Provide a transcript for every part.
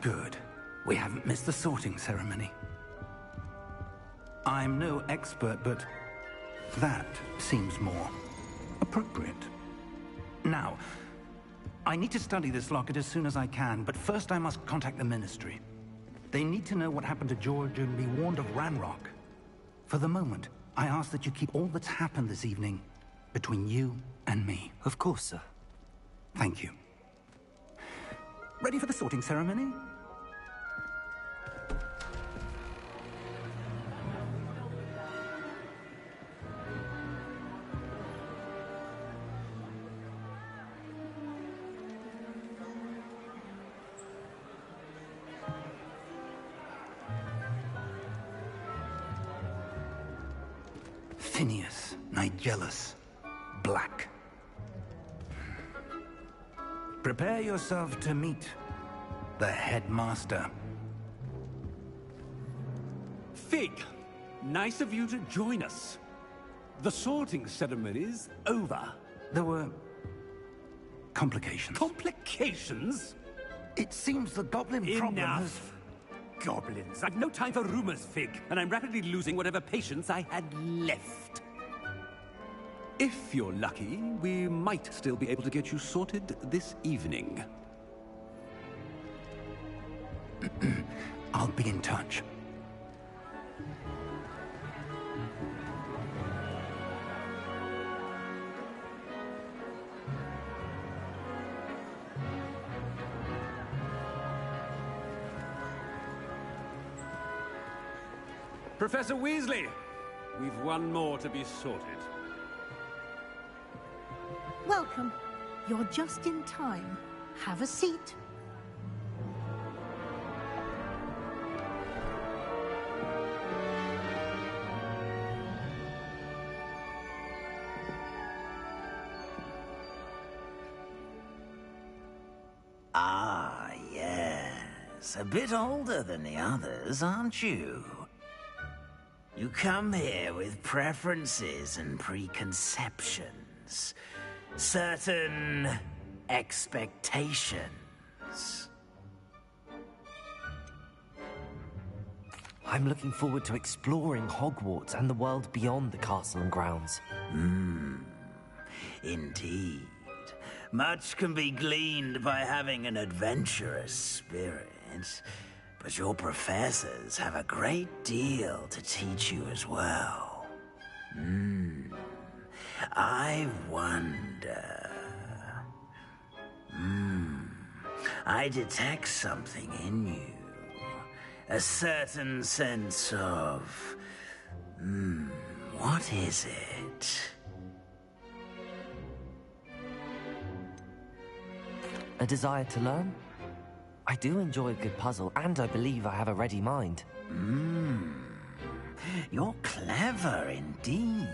Good. We haven't missed the sorting ceremony. I'm no expert, but that seems more appropriate. Now, I need to study this locket as soon as I can, but first I must contact the Ministry. They need to know what happened to George and be warned of Ranrock. For the moment, I ask that you keep all that's happened this evening between you and me. Of course, sir. Thank you. Ready for the sorting ceremony? Phineas, Nigellus, Black. Prepare yourself to meet the headmaster. Fig, nice of you to join us. The sorting ceremony's over. There were complications. Complications? It seems the goblin problem has... Enough! Goblins. I've no time for rumors, Fig, and I'm rapidly losing whatever patience I had left. If you're lucky, we might still be able to get you sorted this evening. I'll be in touch. Professor Weasley, we've one more to be sorted. Welcome. You're just in time. Have a seat. Ah, yes. A bit older than the others, aren't you? You come here with preferences and preconceptions. Certain expectations. I'm looking forward to exploring Hogwarts and the world beyond the castle and grounds. Indeed. Much can be gleaned by having an adventurous spirit, but your professors have a great deal to teach you as well. I wonder... I detect something in you. A certain sense of... what is it? A desire to learn? I do enjoy a good puzzle, and I believe I have a ready mind. You're clever indeed.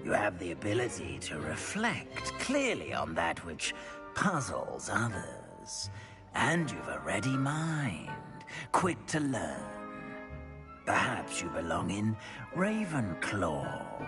You have the ability to reflect clearly on that which puzzles others. And you've a ready mind, quick to learn. Perhaps you belong in Ravenclaw.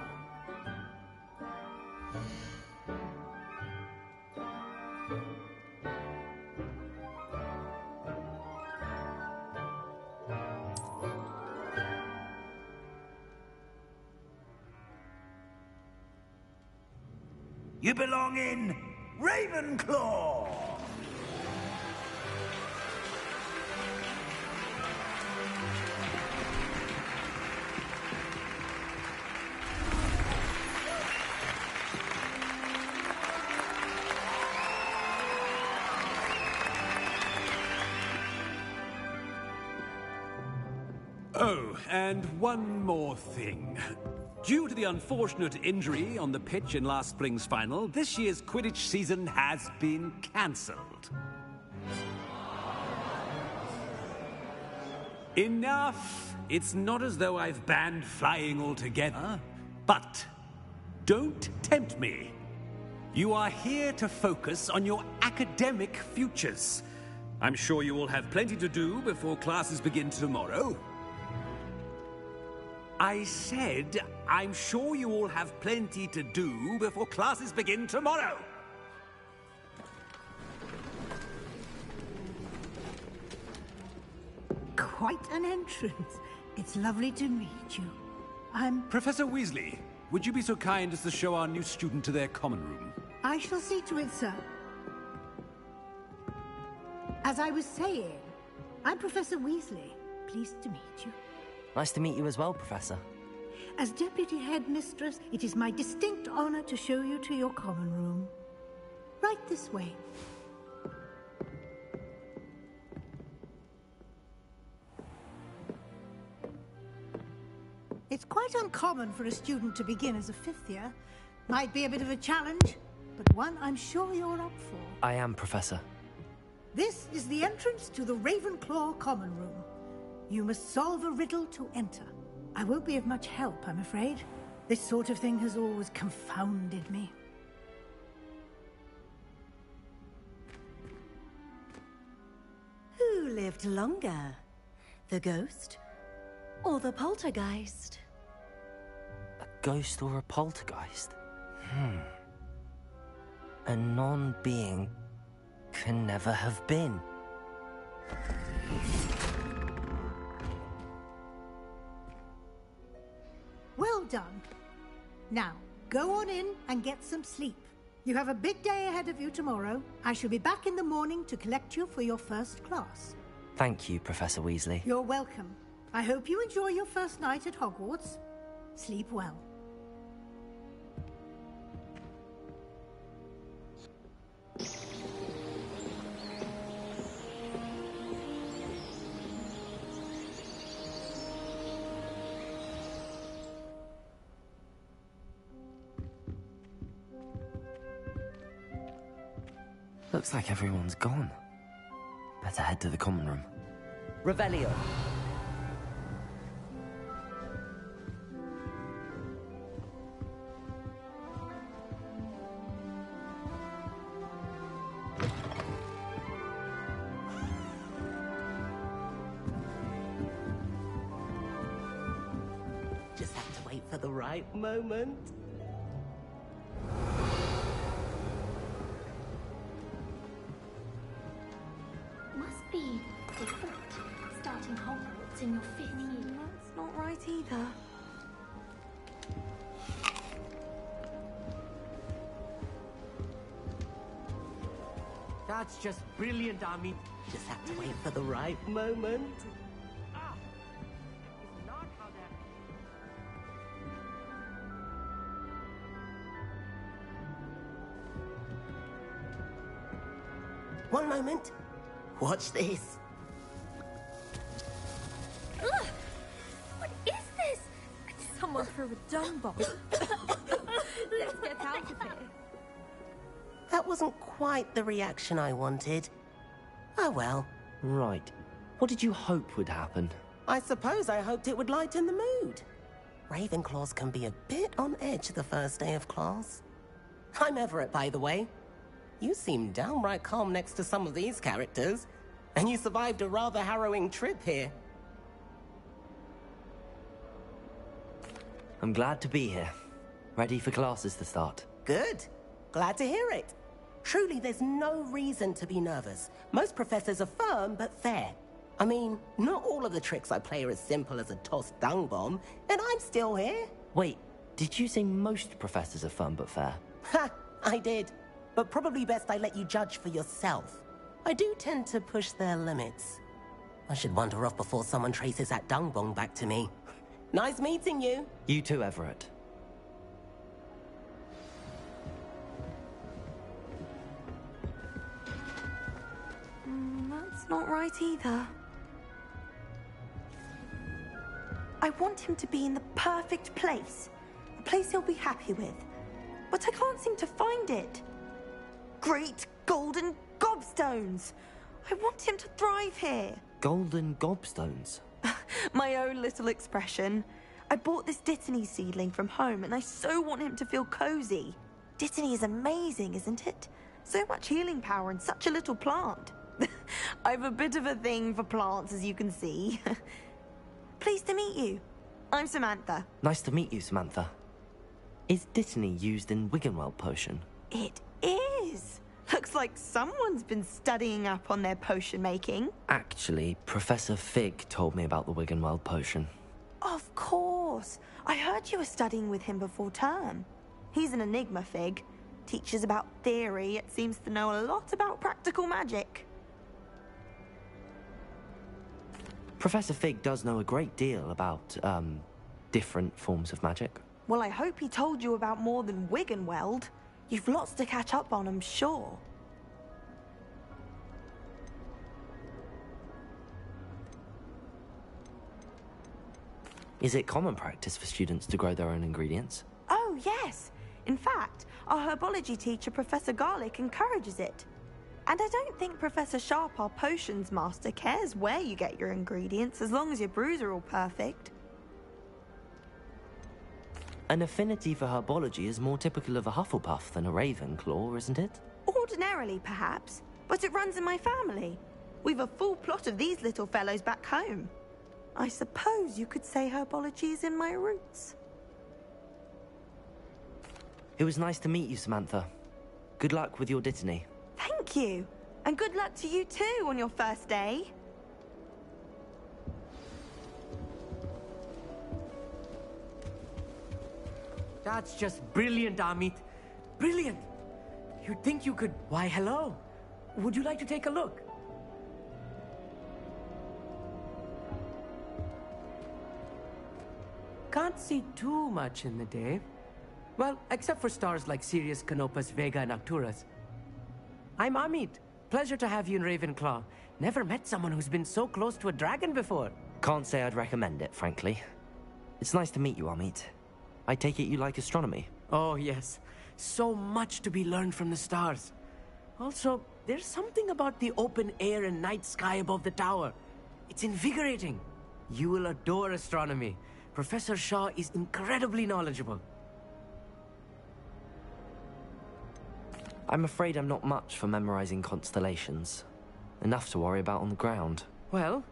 You belong in Ravenclaw! Oh, and one more thing. Due to the unfortunate injury on the pitch in last spring's final, this year's Quidditch season has been cancelled. Enough! It's not as though I've banned flying altogether, but don't tempt me. You are here to focus on your academic futures. I'm sure you will have plenty to do before classes begin tomorrow. I said, I'm sure you all have plenty to do before classes begin tomorrow. quite an entrance. It's lovely to meet you. Professor Weasley, would you be so kind as to show our new student to their common room? I shall see to it, sir. As I was saying, I'm Professor Weasley. Pleased to meet you. Nice to meet you as well, Professor. As Deputy Headmistress, it is my distinct honor to show you to your common room. Right this way. It's quite uncommon for a student to begin as a fifth year. Might be a bit of a challenge, but one I'm sure you're up for. I am, Professor. This is the entrance to the Ravenclaw common room. You must solve a riddle to enter. I won't be of much help, I'm afraid. This sort of thing has always confounded me. Who lived longer? The ghost or the poltergeist? A ghost or a poltergeist? A non-being can never have been. Well done. Now, go on in and get some sleep. You have a big day ahead of you tomorrow. I shall be back in the morning to collect you for your first class. Thank you, Professor Weasley. You're welcome. I hope you enjoy your first night at Hogwarts. Sleep well. Looks like everyone's gone. Better head to the common room. Revelio. Just have to wait for the right moment. Must be different, starting Hogwarts in your 5th year. That's not right either. That's just brilliant, Army. Just have to wait for the right moment. One moment. Watch this. Ugh! What is this? Someone threw a dung bomb. Let's get out of here. That wasn't quite the reaction I wanted. Oh well. Right. What did you hope would happen? I suppose I hoped it would lighten the mood. Ravenclaws can be a bit on edge the first day of class. I'm Everett, by the way. You seem downright calm next to some of these characters, and you survived a rather harrowing trip here. I'm glad to be here. Ready for classes to start. Good. Glad to hear it. Truly, there's no reason to be nervous. Most professors are firm but fair. I mean, not all of the tricks I play are as simple as a tossed dung bomb, and I'm still here. Wait, did you say most professors are fun but fair? Ha! I did. But probably best I let you judge for yourself. I do tend to push their limits. I should wander off before someone traces that dung bomb back to me. Nice meeting you. You too, Everett. That's not right either. I want him to be in the perfect place. A place he'll be happy with. But I can't seem to find it. Great golden gobstones! I want him to thrive here. Golden gobstones? My own little expression. I bought this Dittany seedling from home and I so want him to feel cozy. Dittany is amazing, isn't it? So much healing power in such a little plant. I've a bit of a thing for plants, as you can see. Pleased to meet you. I'm Samantha. Nice to meet you, Samantha. Is Dittany used in Wiggenweld potion? It is. Looks like someone's been studying up on their potion making. Actually, Professor Fig told me about the Wiggenweld potion. Of course. I heard you were studying with him before term. He's an enigma, Fig. Teaches about theory, yet seems to know a lot about practical magic. Professor Fig does know a great deal about, different forms of magic. Well, I hope he told you about more than Wiggenweld. You've lots to catch up on, I'm sure. Is it common practice for students to grow their own ingredients? Oh, yes. In fact, our herbology teacher, Professor Garlick, encourages it. And I don't think Professor Sharp, our potions master, cares where you get your ingredients, as long as your brews are all perfect. An affinity for herbology is more typical of a Hufflepuff than a Ravenclaw, isn't it? Ordinarily, perhaps, but it runs in my family. We've a full plot of these little fellows back home. I suppose you could say herbology is in my roots. It was nice to meet you, Samantha. Good luck with your dittany. Thank you. And good luck to you too on your first day. That's just brilliant, Amit. Brilliant. You'd think you could... Why, hello. Would you like to take a look? Can't see too much in the day. Well, except for stars like Sirius, Canopus, Vega, and Arcturus. I'm Amit. Pleasure to have you in Ravenclaw. Never met someone who's been so close to a dragon before. Can't say I'd recommend it, frankly. It's nice to meet you, Amit. I take it you like astronomy? Oh, yes. So much to be learned from the stars. Also, there's something about the open air and night sky above the tower. It's invigorating. You will adore astronomy. Professor Shaw is incredibly knowledgeable. I'm afraid I'm not much for memorizing constellations. Enough to worry about on the ground. Well,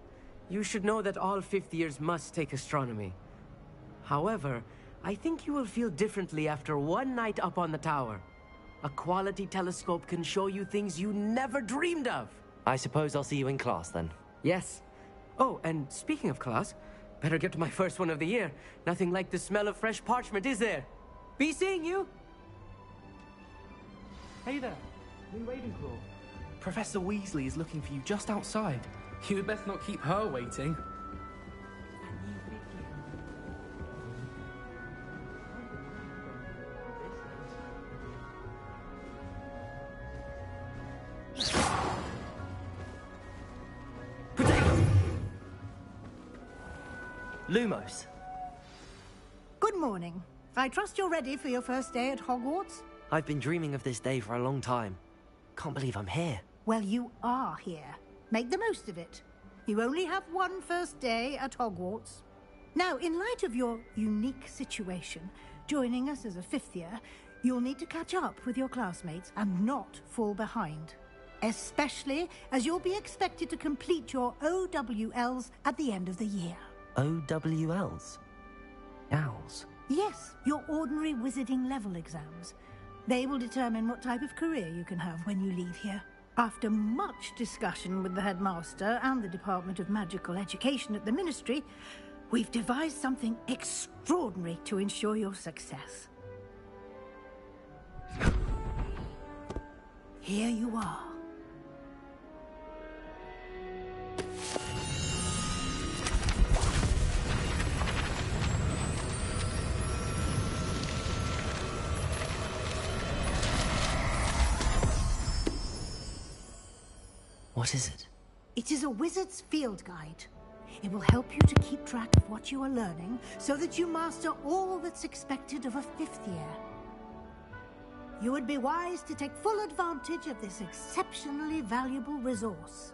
you should know that all fifth years must take astronomy. However, I think you will feel differently after one night up on the tower. A quality telescope can show you things you never dreamed of. I suppose I'll see you in class then. Yes. Oh, and speaking of class, better get to my first one of the year. Nothing like the smell of fresh parchment, is there? Be seeing you! Hey there, new Ravenclaw. Professor Weasley is looking for you just outside. You'd best not keep her waiting. Lumos. Good morning. I trust you're ready for your first day at Hogwarts? I've been dreaming of this day for a long time. Can't believe I'm here. Well, you are here. Make the most of it. You only have one first day at Hogwarts. Now, in light of your unique situation, joining us as a fifth year, you'll need to catch up with your classmates and not fall behind. Especially as you'll be expected to complete your OWLs at the end of the year. OWLs? Owls? Yes, your ordinary wizarding level exams. They will determine what type of career you can have when you leave here. After much discussion with the headmaster and the Department of Magical Education at the Ministry, we've devised something extraordinary to ensure your success. Here you are. What is it? It is a wizard's field guide. It will help you to keep track of what you are learning so that you master all that's expected of a fifth year. You would be wise to take full advantage of this exceptionally valuable resource.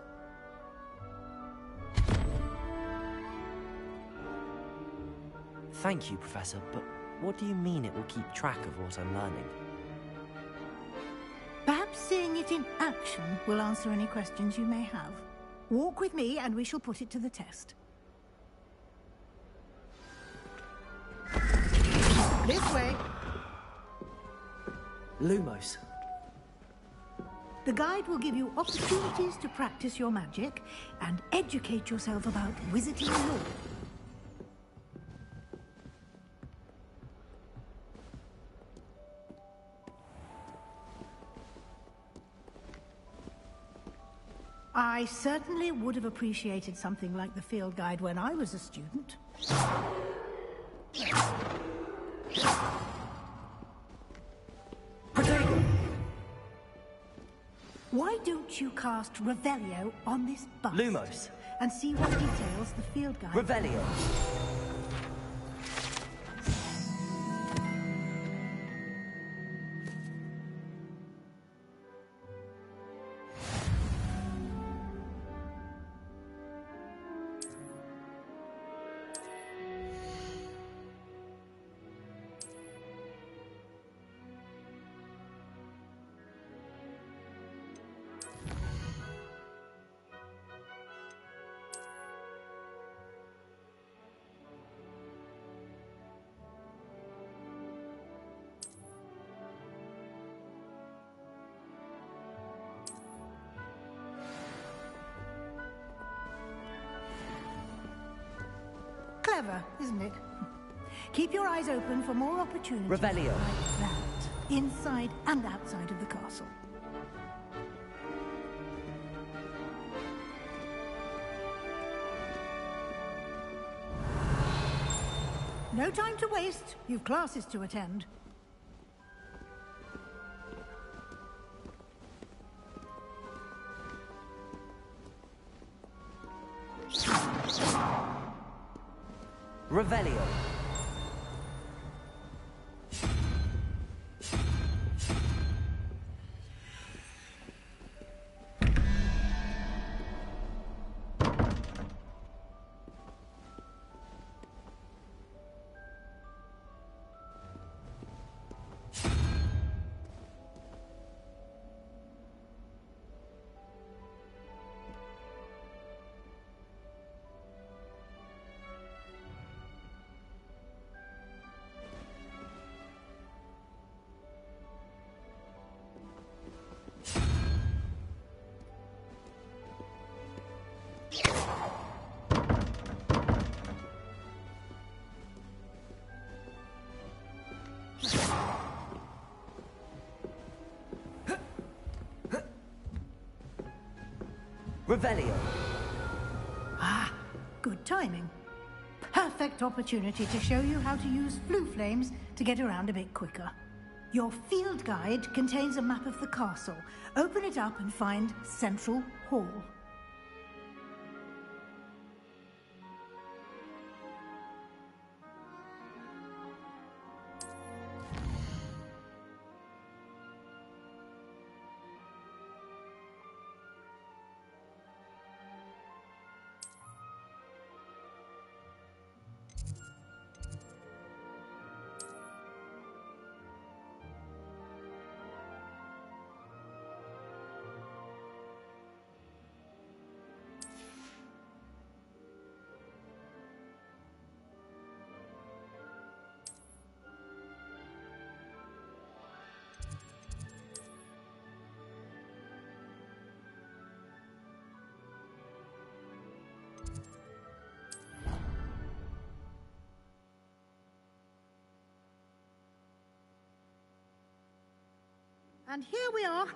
Thank you, Professor, but what do you mean it will keep track of what I'm learning? Perhaps seeing it in action will answer any questions you may have. Walk with me and we shall put it to the test. This way. Lumos. The guide will give you opportunities to practice your magic and educate yourself about wizarding lore. I certainly would have appreciated something like the field guide when I was a student. Protego! Why don't you cast Revelio on this bust? Lumos. And see what details the field guide... Revelio. Clever, isn't it? Keep your eyes open for more opportunities Revelio. like that, inside and outside of the castle. No time to waste. You've classes to attend. Revelio. Revelio. Ah, good timing. Perfect opportunity to show you how to use flue flames to get around a bit quicker. Your field guide contains a map of the castle. Open it up and find Central Hall. And here we are.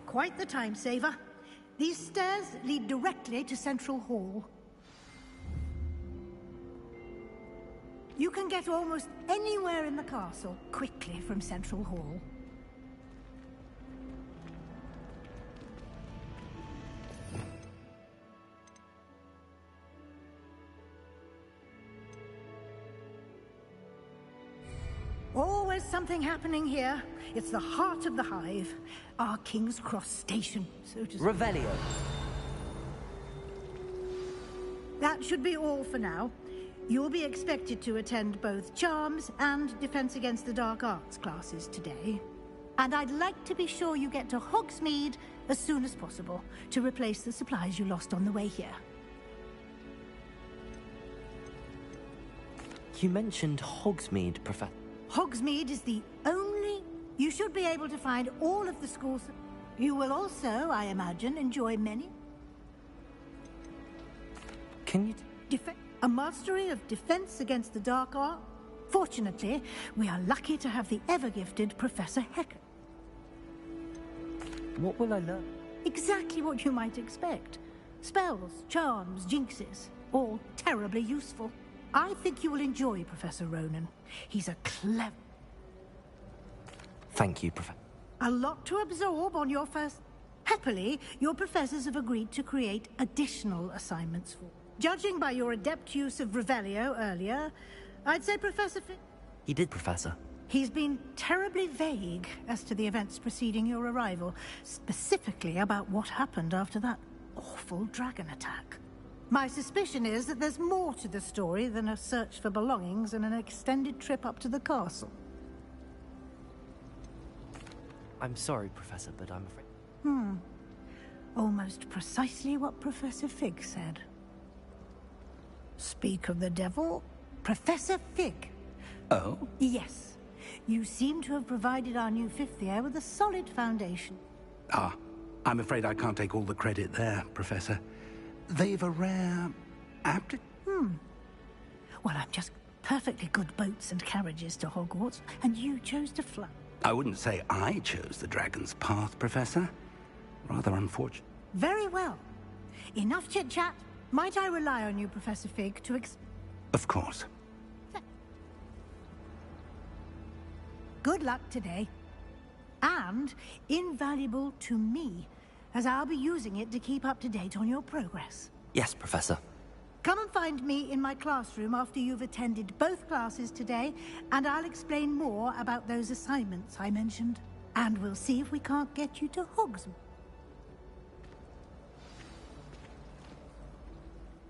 Quite the time saver. These stairs lead directly to Central Hall. You can get almost anywhere in the castle quickly from Central Hall. Always something happening here. It's the heart of the hive. Our King's Cross station, so to speak. Revelio. That should be all for now. You'll be expected to attend both Charms and Defense Against the Dark Arts classes today. And I'd like to be sure you get to Hogsmeade as soon as possible to replace the supplies you lost on the way here. You mentioned Hogsmeade, Professor. Hogsmeade is the only... You should be able to find all of the schools... You will also, I imagine, enjoy many... Can you... A mastery of defense against the dark art? Fortunately, we are lucky to have the ever-gifted Professor Hecker. What will I learn? Exactly what you might expect. Spells, charms, jinxes, all terribly useful. I think you will enjoy Professor Ronan. He's a clever... Thank you, Professor. A lot to absorb on your first... Happily, your professors have agreed to create additional assignments for... Judging by your adept use of Revelio earlier, I'd say Professor He did, Professor. He's been terribly vague as to the events preceding your arrival, specifically about what happened after that awful dragon attack. My suspicion is that there's more to the story than a search for belongings and an extended trip up to the castle. I'm sorry, Professor, but I'm afraid... Almost precisely what Professor Fig said. Speak of the devil, Professor Fig. Oh? Yes. You seem to have provided our new fifth year with a solid foundation. Ah, I'm afraid I can't take all the credit there, Professor. They've a rare... aptitude... Well, I'm just perfectly good boats and carriages to Hogwarts, and you chose to fly. I wouldn't say I chose the dragon's path, Professor. Rather unfortunate. Very well. Enough chit-chat. Might I rely on you, Professor Fig, to Of course. Good luck today. And invaluable to me, as I'll be using it to keep up to date on your progress. Yes, Professor. Come and find me in my classroom after you've attended both classes today, and I'll explain more about those assignments I mentioned. And we'll see if we can't get you to Hogsmeade.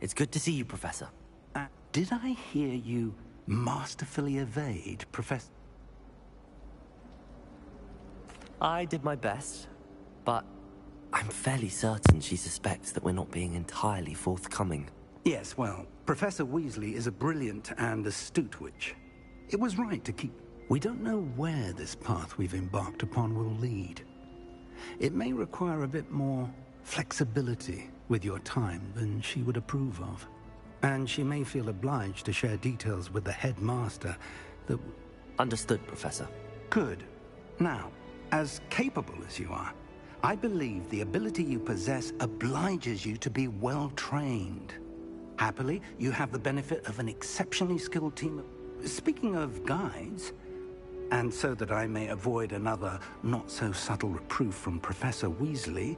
It's good to see you, Professor. Did I hear you masterfully evade, Professor? I did my best, but I'm fairly certain she suspects that we're not being entirely forthcoming. Yes, well, Professor Weasley is a brilliant and astute witch. It was right to keep... We don't know where this path we've embarked upon will lead. It may require a bit more flexibility with your time than she would approve of. And she may feel obliged to share details with the headmaster that... Understood, Professor. Good. Now, as capable as you are, I believe the ability you possess obliges you to be well-trained. Happily, you have the benefit of an exceptionally skilled team of... Speaking of guides, and so that I may avoid another not-so-subtle reproof from Professor Weasley,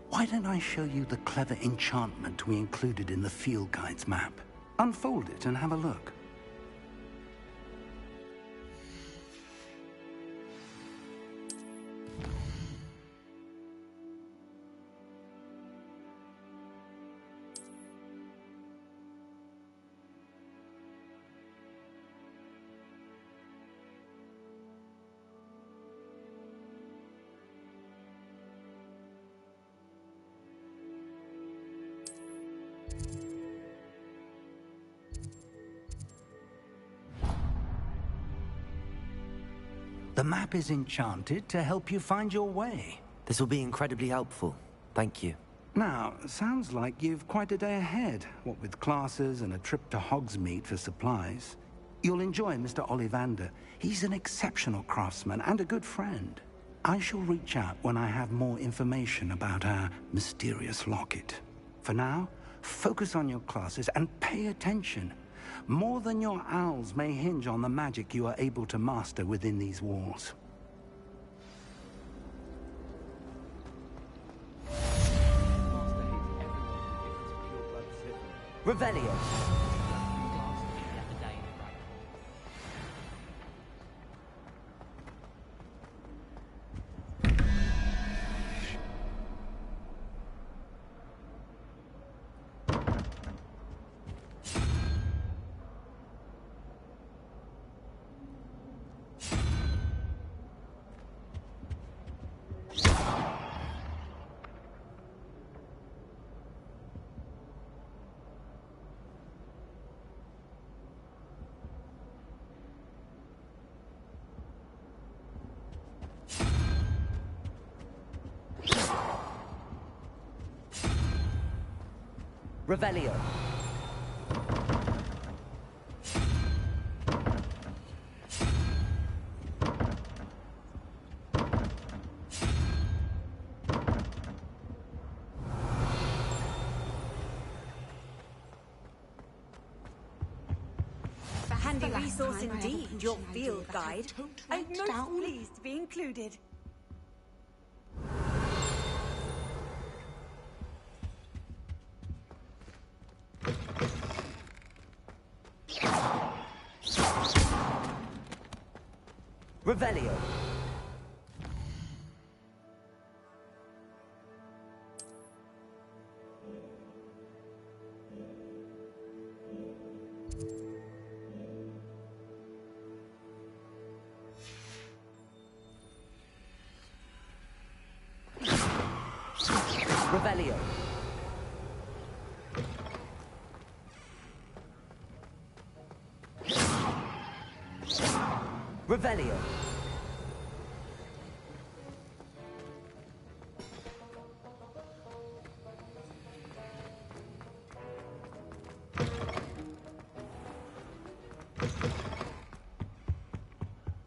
why don't I show you the clever enchantment we included in the field guide's map? Unfold it and have a look. The map is enchanted to help you find your way. This will be incredibly helpful. Thank you. Now, sounds like you've quite a day ahead, what with classes and a trip to Hogsmeade for supplies. You'll enjoy Mr. Ollivander. He's an exceptional craftsman and a good friend. I shall reach out when I have more information about our mysterious locket. For now, focus on your classes and pay attention. More than your owls may hinge on the magic you are able to master within these walls. Revelio. Revelio. Handy resource indeed, your field guide. I'm most pleased to be included. Revelio. Revelio. Revelio.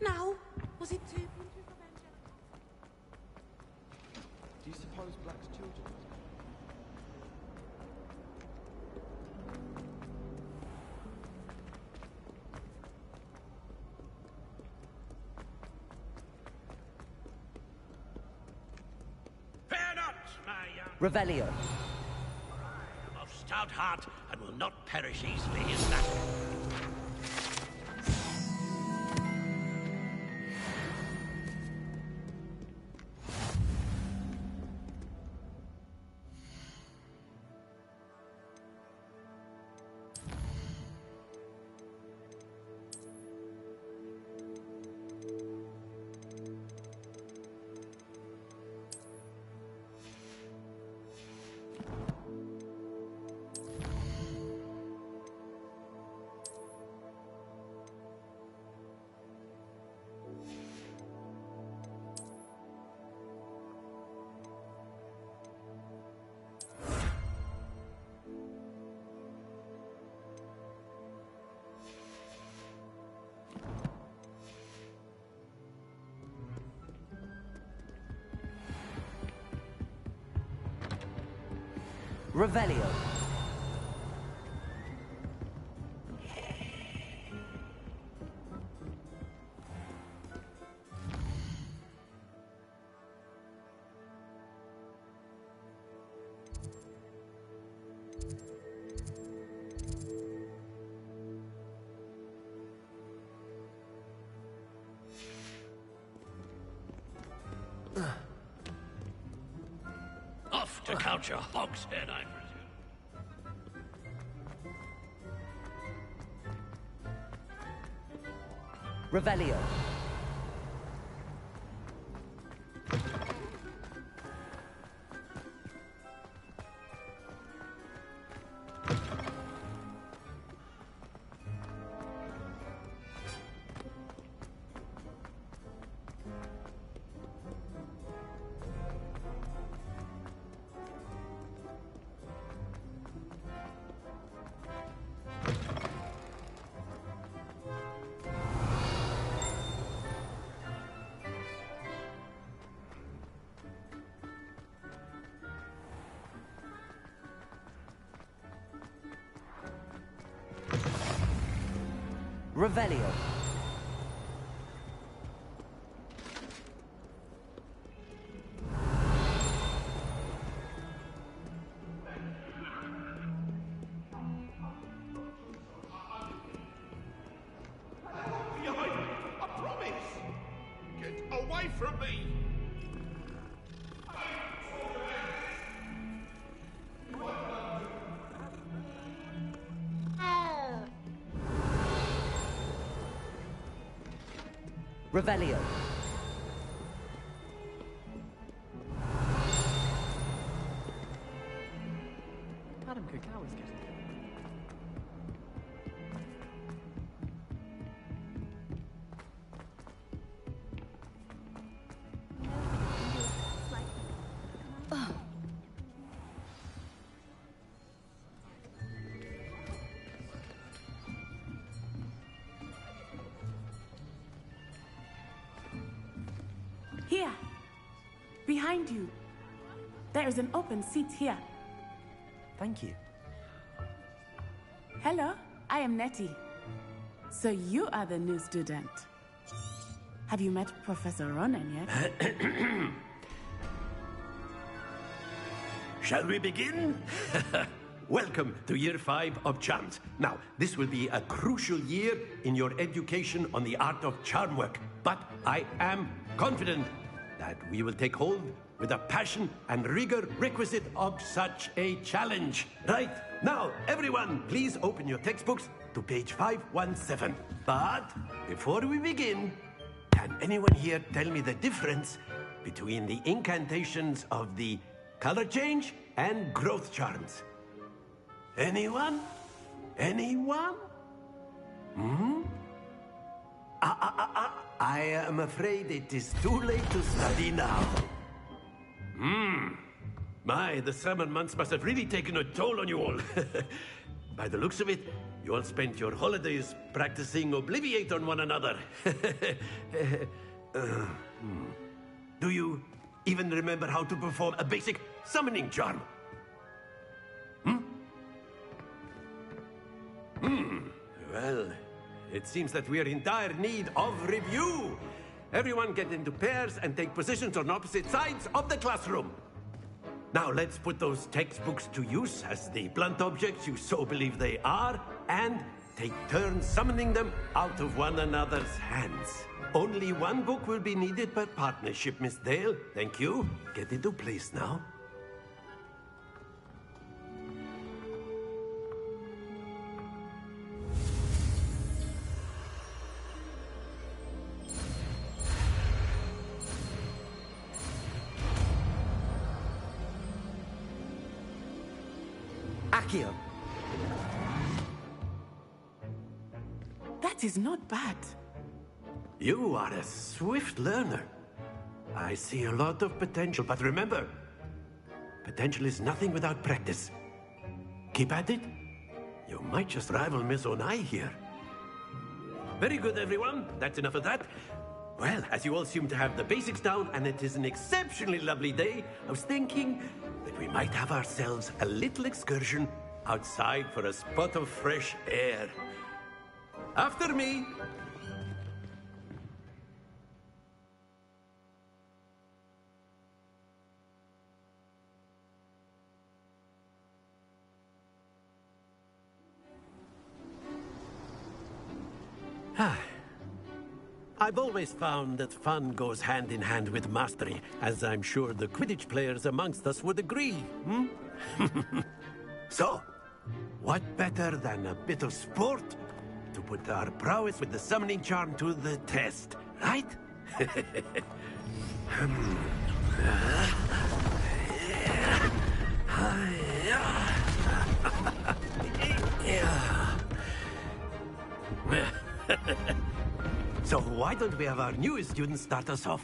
Now, was it too... Do you suppose Black's children? Fear not, my young... Revelio. I am of stout heart and will not perish easily in battle. Revelio. Off to count your hogshead, I presume. Revelio. Revelio. I promise! Get away from me! Revelio. Madam Cacao is getting there. Here. Behind you. There is an open seat here. Thank you. Hello, I am Nettie. So you are the new student. Have you met Professor Ronan yet? Shall we begin? Welcome to Year 5 of Charms. Now, this will be a crucial year in your education on the art of charm work. But I am confident that we will take hold with the passion and rigor requisite of such a challenge. Right, now, everyone, please open your textbooks to page 517. But before we begin, can anyone here tell me the difference between the incantations of the color change and growth charms? Anyone? Anyone? I am afraid it is too late to study now. My, the summer months must have really taken a toll on you all. By the looks of it, you all spent your holidays practicing Obliviate on one another. Do you even remember how to perform a basic summoning charm? Well, it seems that we are in dire need of review. Everyone get into pairs and take positions on opposite sides of the classroom. Now let's put those textbooks to use as the blunt objects you so believe they are, and take turns summoning them out of one another's hands. Only one book will be needed per partnership, Miss Dale. Thank you. Get into place now. Accio. That is not bad. You are a swift learner. I see a lot of potential, but remember, potential is nothing without practice. Keep at it. You might just rival Miss Onai here. Very good, everyone. That's enough of that. Well, as you all seem to have the basics down, and it is an exceptionally lovely day, I was thinking that we might have ourselves a little excursion outside for a spot of fresh air. After me. I've always found that fun goes hand in hand with mastery, as I'm sure the Quidditch players amongst us would agree, So, what better than a bit of sport to put our prowess with the summoning charm to the test, right? So why don't we have our newest student start us off?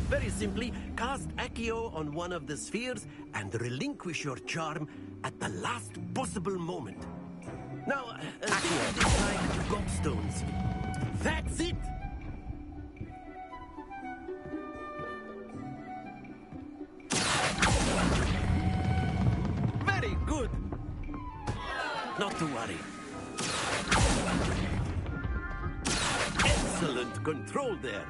Very simply, cast Accio on one of the spheres and relinquish your charm at the last possible moment. Now, Accio, decide gobstones. That's it! Very good! Not to worry. Excellent control there.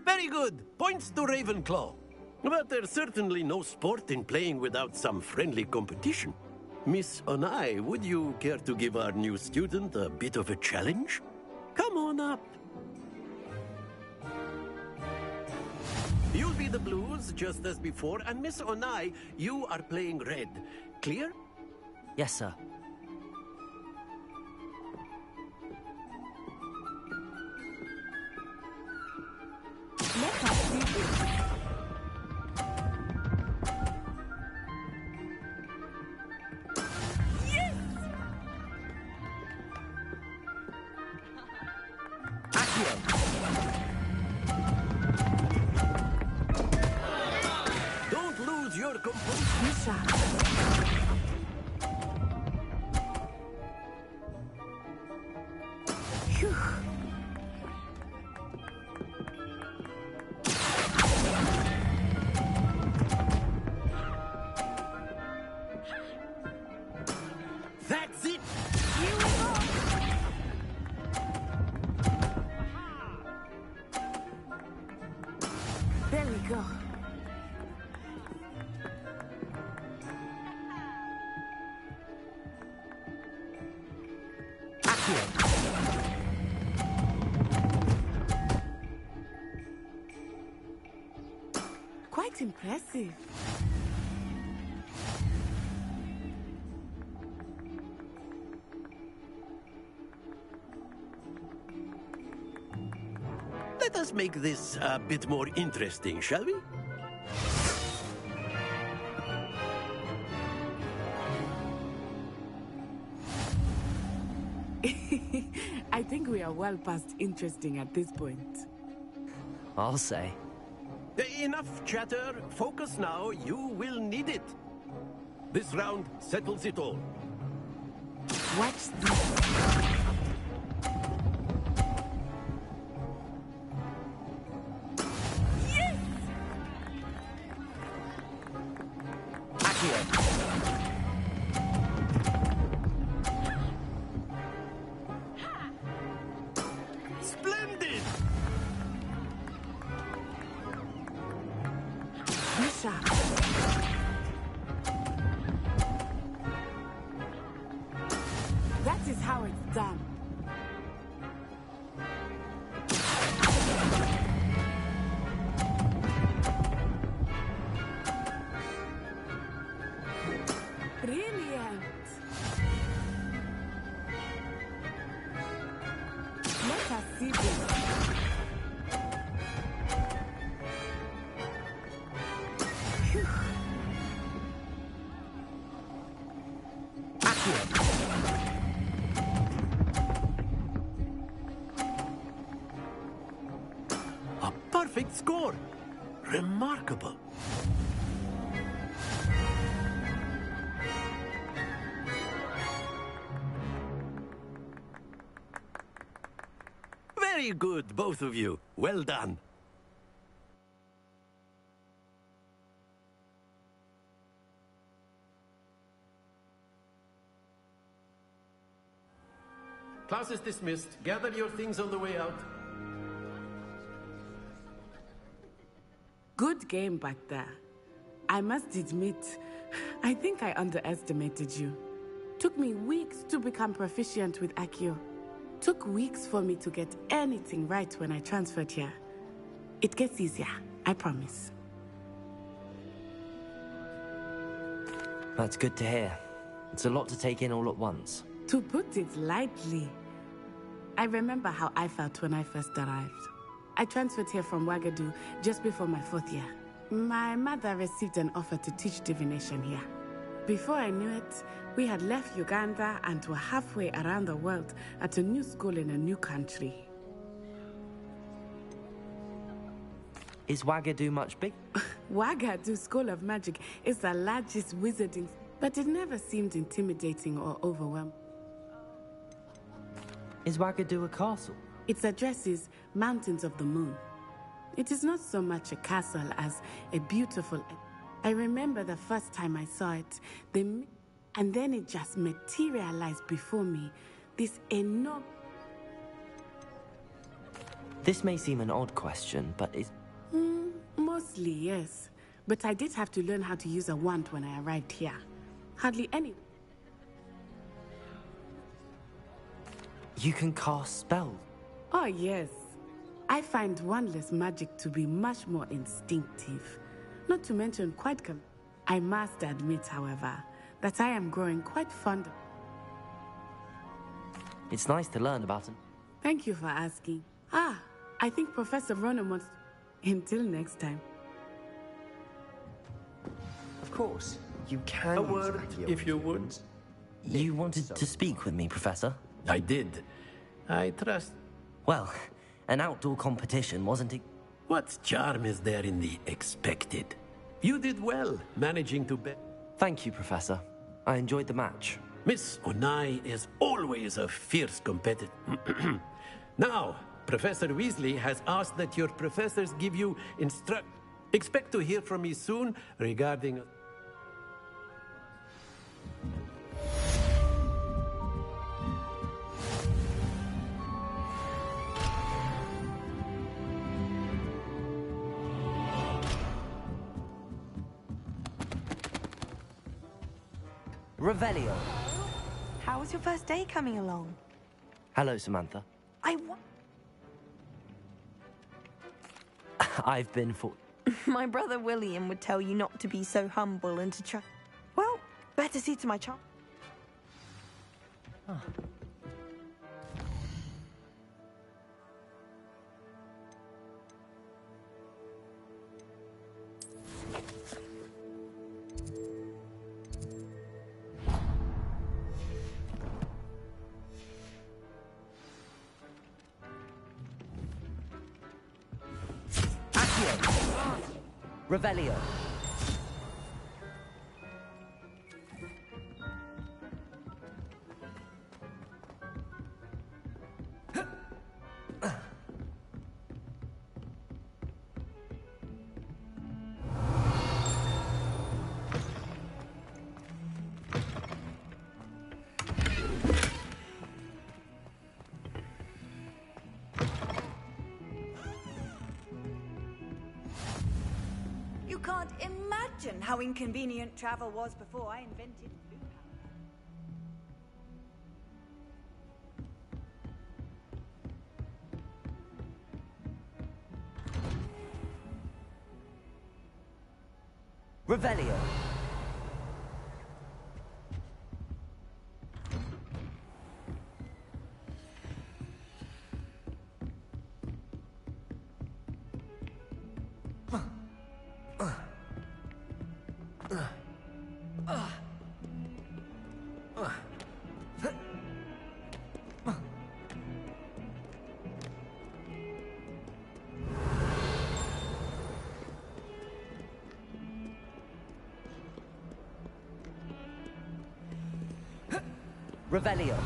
Very good. Points to Ravenclaw. But there's certainly no sport in playing without some friendly competition. Miss Onai, would you care to give our new student a bit of a challenge? Come on up. You'll be the blues, just as before, and Miss Onai, you are playing red. Clear? Yes, sir. Let us see this. Yes! Accio. Phew. That's it! There we go. Quite impressive. Let us make this a bit more interesting, shall we? I think we are well past interesting at this point. I'll say. Enough chatter. Focus now. You will need it. This round settles it all. Watch this. Splendid! Bishop. That is how it's done. Brilliant. Let us see this. Phew. A perfect score. Remarkable. Very good, both of you. Well done. Class is dismissed. Gather your things on the way out. Good game back there. I must admit, I think I underestimated you. Took me weeks to become proficient with Accio. Took weeks for me to get anything right when I transferred here. It gets easier, I promise. That's good to hear. It's a lot to take in all at once. To put it lightly, I remember how I felt when I first arrived. I transferred here from Wagadu just before my 4th year. My mother received an offer to teach divination here. Before I knew it, we had left Uganda and were halfway around the world at a new school in a new country. Is Wagadu much big? Wagadu School of Magic is the largest wizarding, but it never seemed intimidating or overwhelming. Is Wagadu a castle? Its address is Mountains of the Moon. It is not so much a castle as a beautiful... I remember the first time I saw it, and then it just materialized before me. This enormous... This may seem an odd question, but is... Mostly, yes. But I did have to learn how to use a wand when I arrived here. Hardly any... You can cast spells? Oh, yes. I find wandless magic to be much more instinctive. Not to mention quite... I must admit, however, that I am growing quite fond of... It's nice to learn about them. Thank you for asking. I think Professor Ronan wants... Until next time. Of course, you can A use word, Accio if you would. You wanted to speak with me, Professor? I did. I trust... Well, an outdoor competition, wasn't it? What charm is there in the expected? You did well, managing to bet. Thank you, Professor. I enjoyed the match. Miss Onai is always a fierce competitor. Now, Professor Weasley has asked that your professors give you Expect to hear from me soon regarding... Revelio. How was your first day coming along? Hello, Samantha. I've been for... My brother William would tell you not to be so humble and to try... Well, better see to my child. Oh. Revelio. You can't imagine how inconvenient travel was before I invented blue Revelio. Revelio.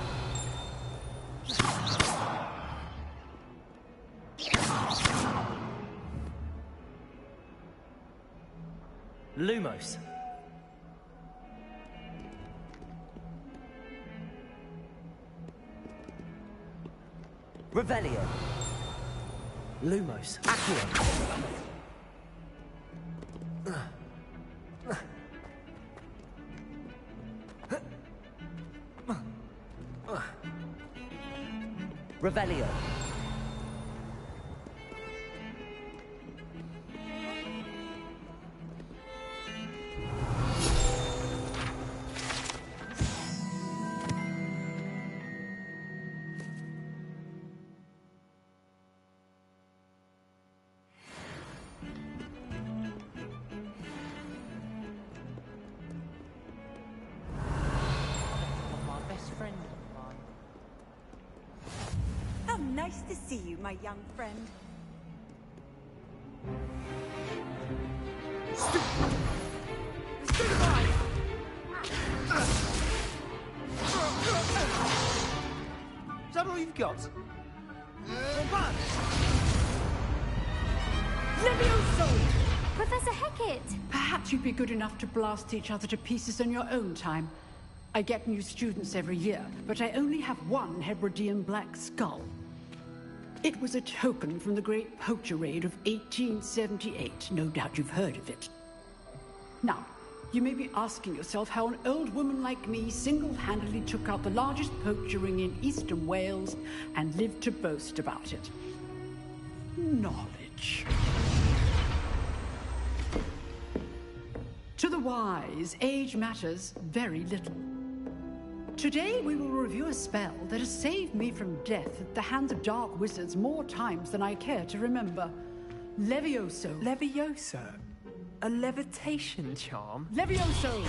Lumos. Revelio. Lumos. Accio. Revelio. How nice to see you, my young friend. Is that all you've got? Levioso! Professor Hecat! Perhaps you'd be good enough to blast each other to pieces in your own time. I get new students every year, but I only have one Hebridean black skull. It was a token from the Great Poacher Raid of 1878. No doubt you've heard of it. Now, you may be asking yourself how an old woman like me single-handedly took out the largest poacher ring in eastern Wales and lived to boast about it. Knowledge. To the wise, age matters very little. Today we will review a spell that has saved me from death at the hands of dark wizards more times than I care to remember. Levioso. Levioso? A levitation charm? Levioso!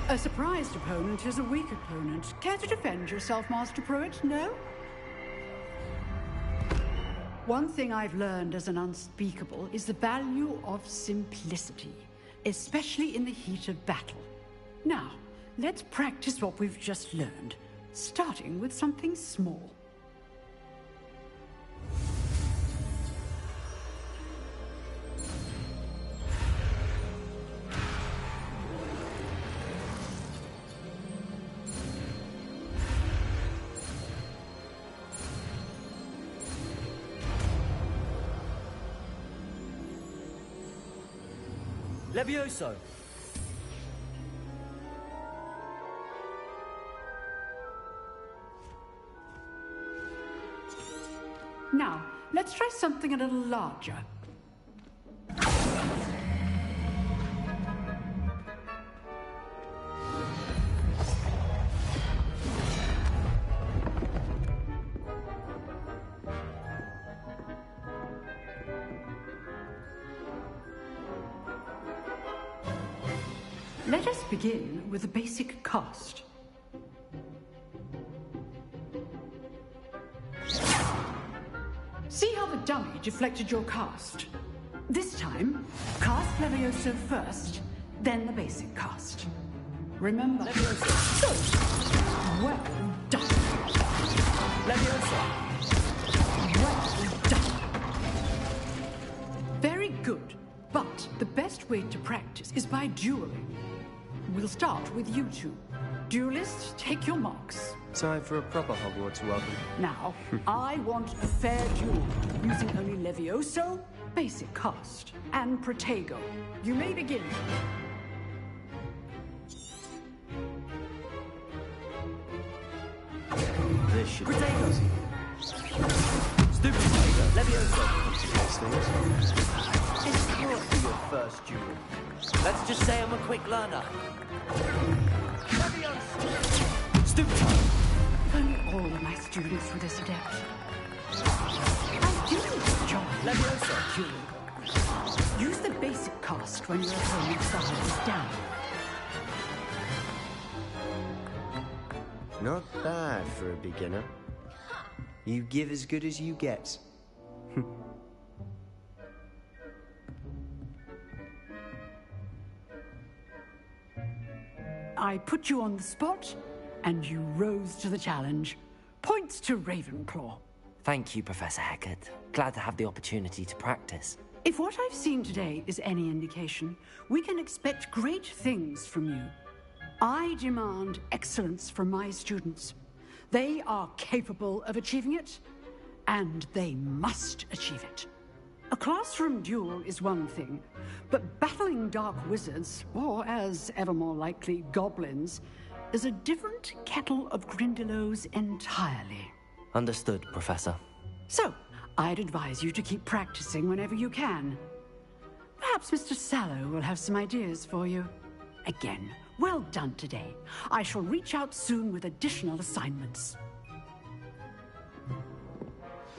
A surprised opponent is a weak opponent. Care to defend yourself, Master Pruitt? No? One thing I've learned as an unspeakable is the value of simplicity, especially in the heat of battle. Now, let's practice what we've just learned, starting with something small. Levioso! Now, let's try something a little larger. Let us begin with a basic cast. See how the dummy deflected your cast? This time, cast Levioso first, then the basic cast. Remember... Levioso. Good. Well done. Levioso. Well done. Very good. But the best way to practice is by dueling. We'll start with you two. Duelists, take your marks. Time for a proper Hogwarts welcome. Now, I want a fair duel, using only Levioso, basic cast, and Protego. You may begin. This should be Protego. easy. Stupid Protego. Levioso. It's not for your first duel. Let's just say I'm a quick learner. Levioso. Stupid. If only all of my students were this adept. I do enjoy Levioso. dueling. Use the basic cast when your opponent's side is down. Not bad for a beginner. You give as good as you get. I put you on the spot, and you rose to the challenge. Points to Ravenclaw. Thank you, Professor Hecat. Glad to have the opportunity to practice. If what I've seen today is any indication, we can expect great things from you. I demand excellence from my students. They are capable of achieving it, and they must achieve it. A classroom duel is one thing, but battling dark wizards, or as ever more likely, goblins, is a different kettle of Grindylows entirely. Understood, Professor. So, I'd advise you to keep practicing whenever you can. Perhaps Mr. Sallow will have some ideas for you. Again, well done today. I shall reach out soon with additional assignments.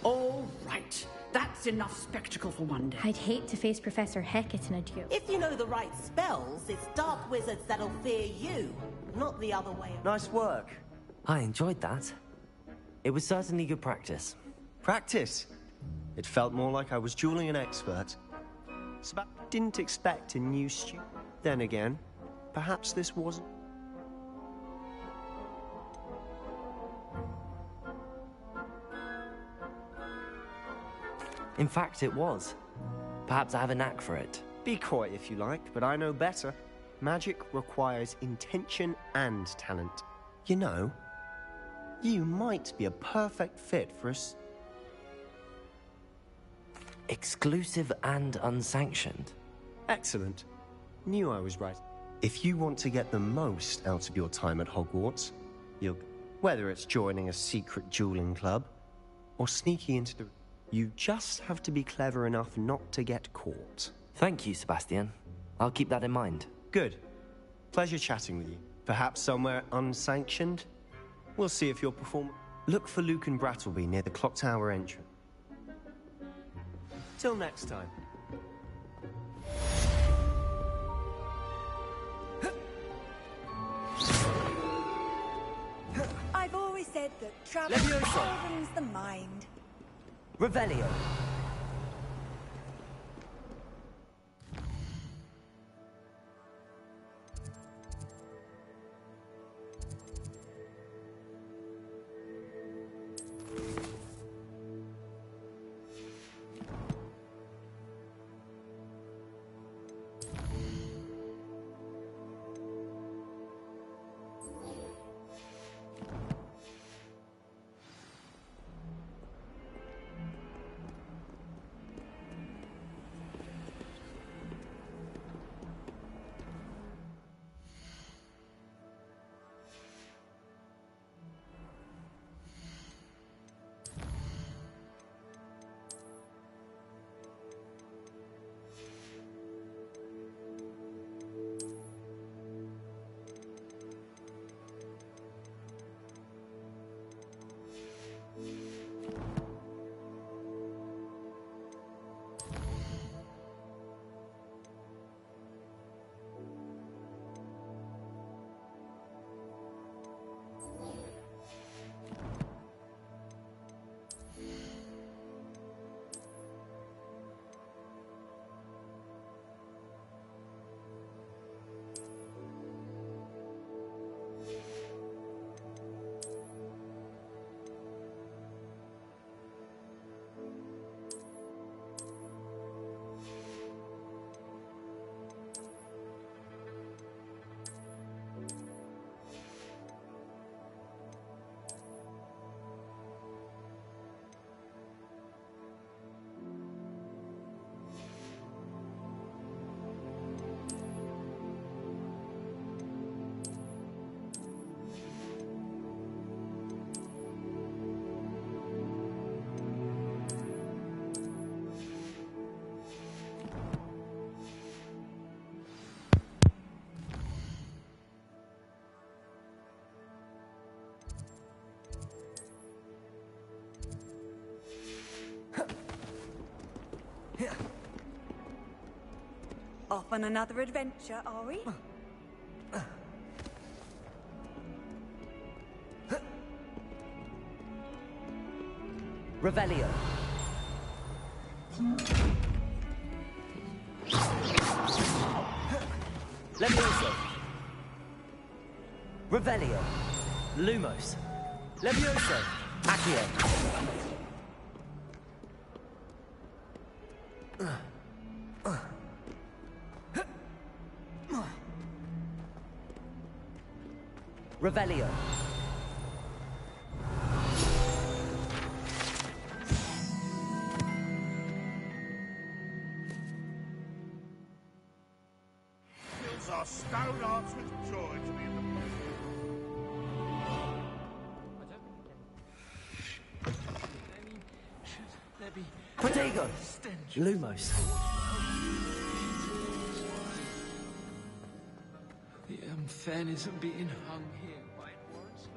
All right. That's enough spectacle for one day. I'd hate to face Professor Hecat in a duel. If you know the right spells, it's dark wizards that'll fear you, not the other way around. Nice work. I enjoyed that. It was certainly good practice. Practice? It felt more like I was dueling an expert. Didn't expect a new student. Then again, perhaps this wasn't. In fact, it was. Perhaps I have a knack for it. Be coy if you like, but I know better. Magic requires intention and talent. You know, you might be a perfect fit for us. Exclusive and unsanctioned. Excellent. Knew I was right. If you want to get the most out of your time at Hogwarts, whether it's joining a secret dueling club or sneaking into the... You just have to be clever enough not to get caught. Thank you, Sebastian. I'll keep that in mind. Good. Pleasure chatting with you. Perhaps somewhere unsanctioned? We'll see if you're performing. Look for Luke and Brattleby near the clock tower entrance. Till next time. I've always said that travel Levioso. broadens the mind. Revelio. Off on another adventure, are we? Revelio. Levioso. Revelio. Lumos. Levioso. Accio. Revelio. Fills our stone hearts with joy to be in the Protego. Lumos. The unfairness of being hung here by warrants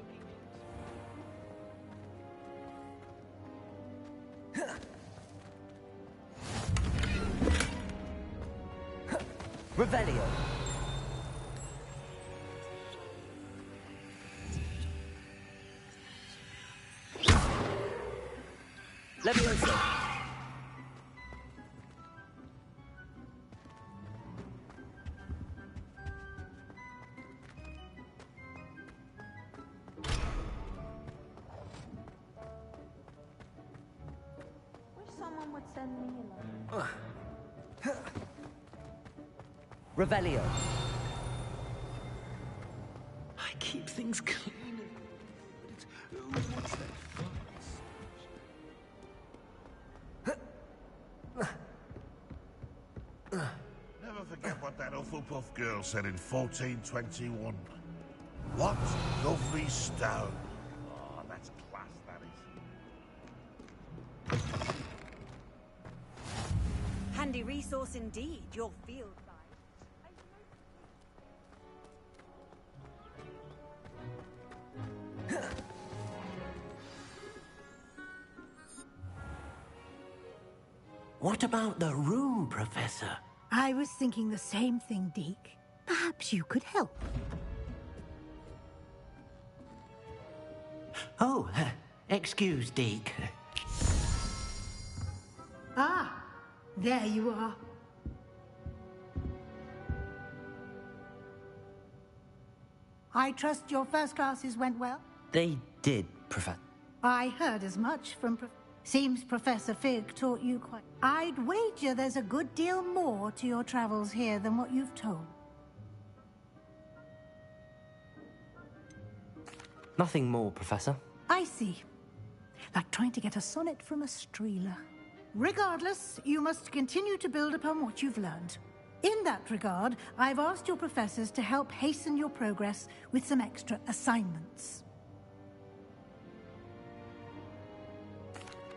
Revelio. Levioso. Wish someone would send me along. Revelio. I keep things clean. But it's... what's that Never forget what that Hufflepuff girl said in 1421. What lovely stone. Oh, that's class, that is. Handy resource indeed, your field guide. What about the room, Professor? I was thinking the same thing, Deke. Perhaps you could help. Oh, excuse, Deke. There you are. I trust your first classes went well? They did, Professor. I heard as much from Seems Professor Fig taught you quite... I'd wager there's a good deal more to your travels here than what you've told. Nothing more, Professor. I see. Like trying to get a sonnet from a streeler. Regardless, you must continue to build upon what you've learned. In that regard, I've asked your professors to help hasten your progress with some extra assignments.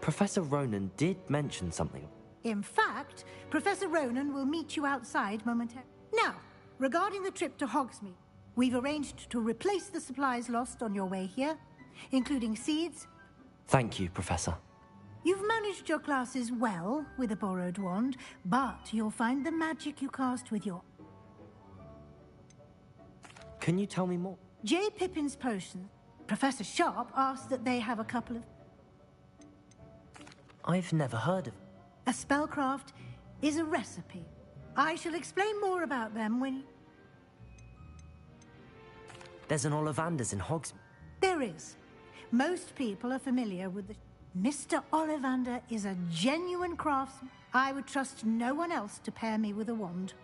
Professor Ronan did mention something. In fact, Professor Ronan will meet you outside momentarily. Now, regarding the trip to Hogsmeade, we've arranged to replace the supplies lost on your way here, including seeds. Thank you, Professor. You've managed your classes well with a borrowed wand, but you'll find the magic you cast with your... Can you tell me more? J. Pippin's potion. Professor Sharp asked that they have a couple of... I've never heard of... A spellcraft is a recipe. I shall explain more about them when... There's an Ollivanders in Hogsmeade. There is. Most people are familiar with the... Mr. Ollivander is a genuine craftsman. I would trust no one else to pair me with a wand.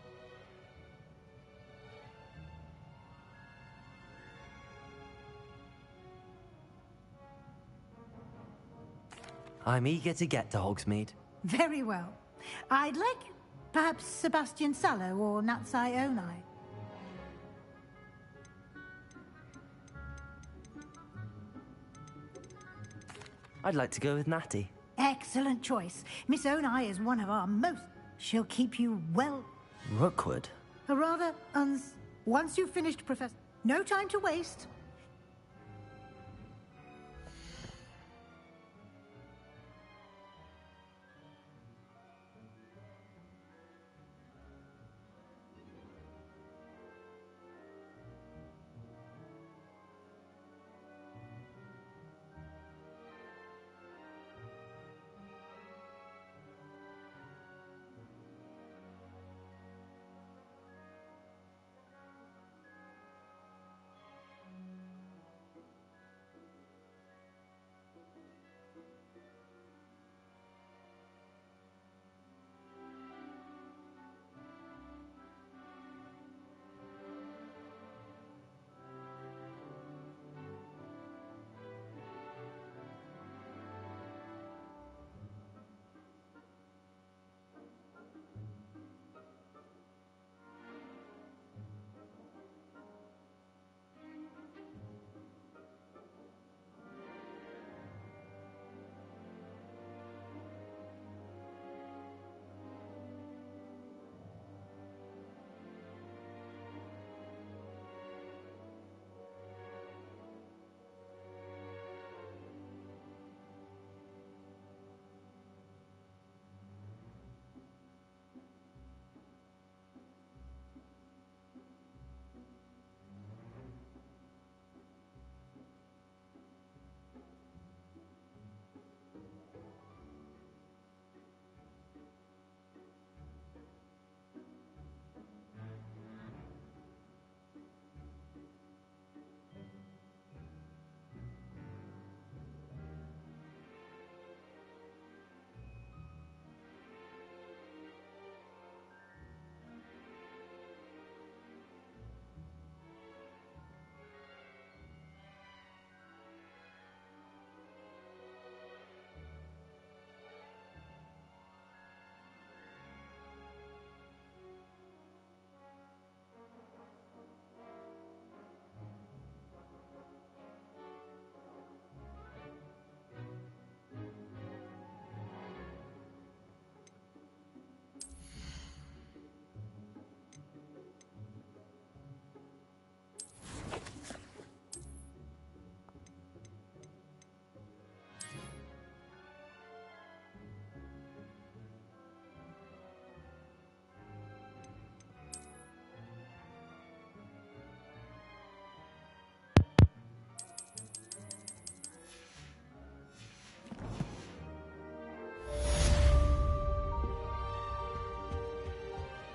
I'm eager to get to Hogsmeade. Very well. I'd like perhaps Sebastian Sallow or Natsai Onai. I'd like to go with Natty. Excellent choice. Miss Onai is one of our most... She'll keep you well... Rookwood? A rather Once you've finished, Professor... No time to waste.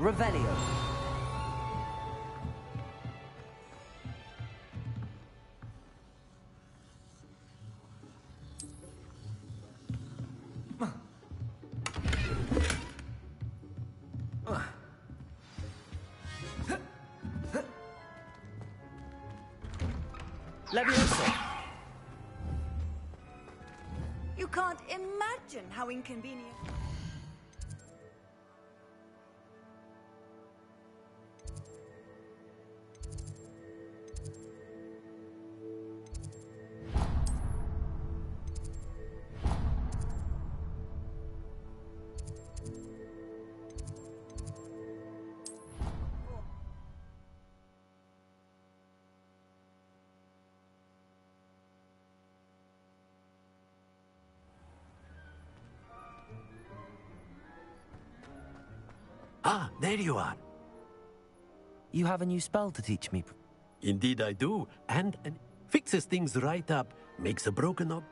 Revelio. Leviosa. You can't imagine how inconvenient. Ah, there you are. You have a new spell to teach me. Indeed I do. And fixes things right up. Makes a broken up.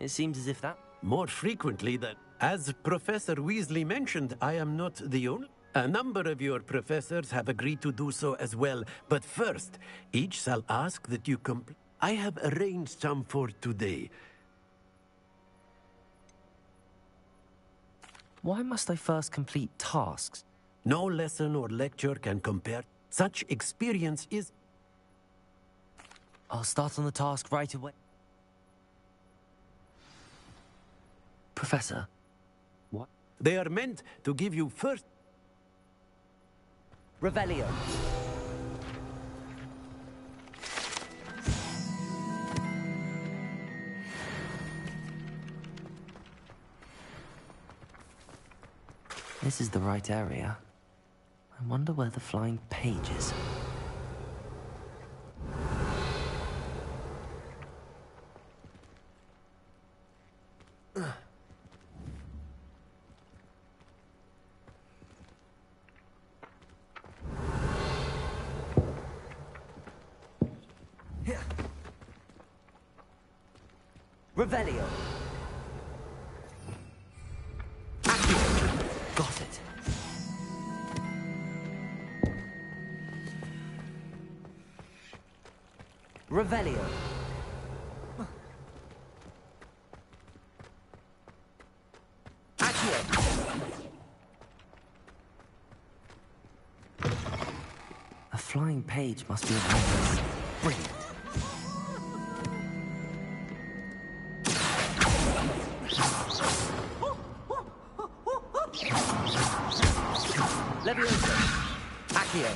It seems as if that... More frequently than... As Professor Weasley mentioned, I am not the only... A number of your professors have agreed to do so as well. But first, each shall ask that you complete... I have arranged some for today. Why must I first complete tasks? No lesson or lecture can compare. Such experience is... I'll start on the task right away. Professor, what? They are meant to give you first... Revelio. This is the right area. I wonder where the flying page is. Revelio. Got it. Revelio. Accio. A flying page must be around this. Brilliant. Leviosa. Accio.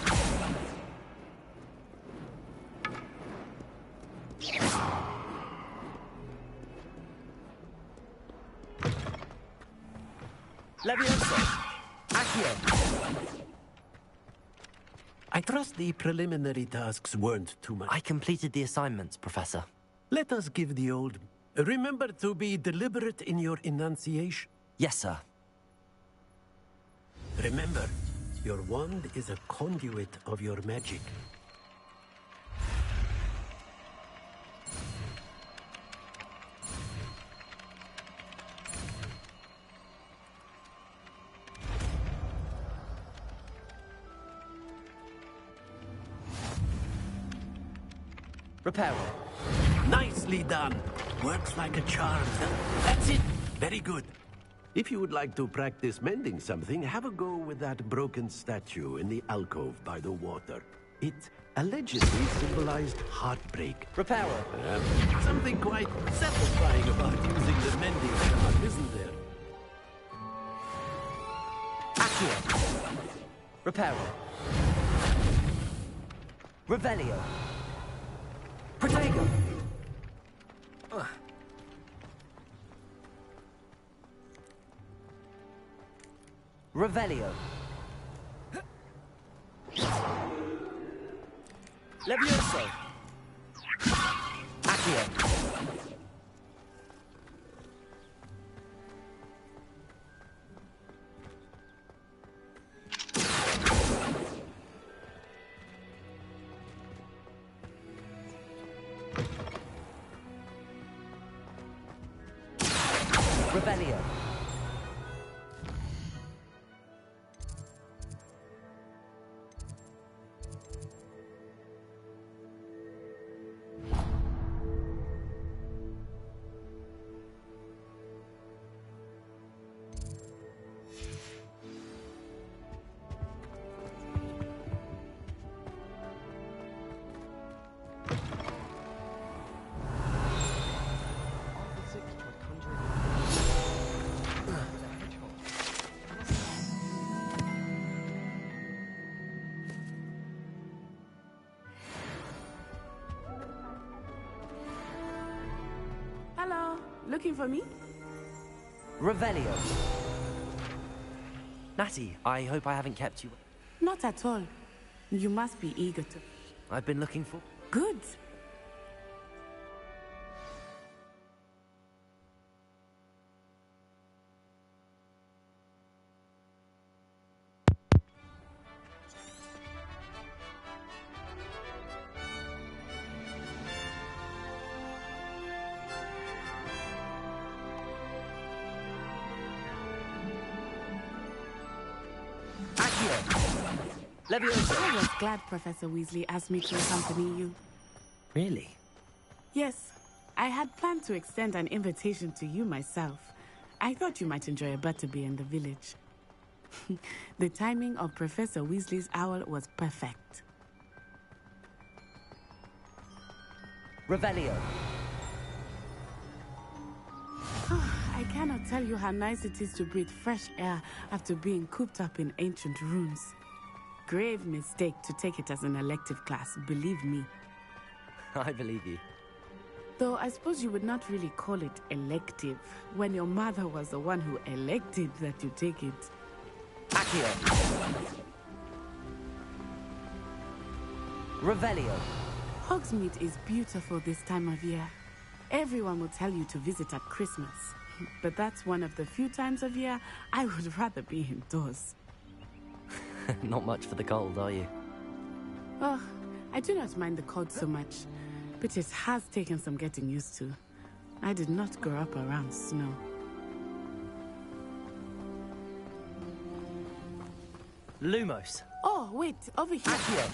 Leviosa. Accio. I trust the preliminary tasks weren't too much. I completed the assignments, Professor. Let us give the old... Remember to be deliberate in your enunciation. Yes, sir. Remember, your wand is a conduit of your magic. Repair. Nicely done. Works like a charm. That's it. Very good. If you would like to practice mending something, have a go with that broken statue in the alcove by the water. It allegedly symbolized heartbreak. Repairer. Something quite satisfying about using the mending charm, isn't there? Accio. Repairer. Revelio. Protego. Revelio. Levioso. Accio. Revelio. Looking for me? Revelio. Natty, I hope I haven't kept you... Not at all. You must be eager to... I've been looking for... Good. I was glad Professor Weasley asked me to accompany you. Really? Yes. I had planned to extend an invitation to you myself. I thought you might enjoy a butterbeer in the village. The timing of Professor Weasley's owl was perfect. Revelio. I cannot tell you how nice it is to breathe fresh air after being cooped up in ancient rooms. Grave mistake to take it as an elective class, believe me. I believe you. Though I suppose you would not really call it elective when your mother was the one who elected that you take it. Accio. Revelio. Hogsmeade is beautiful this time of year. Everyone will tell you to visit at Christmas. But that's one of the few times of year I would rather be indoors. Not much for the cold, are you? Oh, I do not mind the cold so much, but it has taken some getting used to. I did not grow up around snow. Lumos. Oh, wait, over here.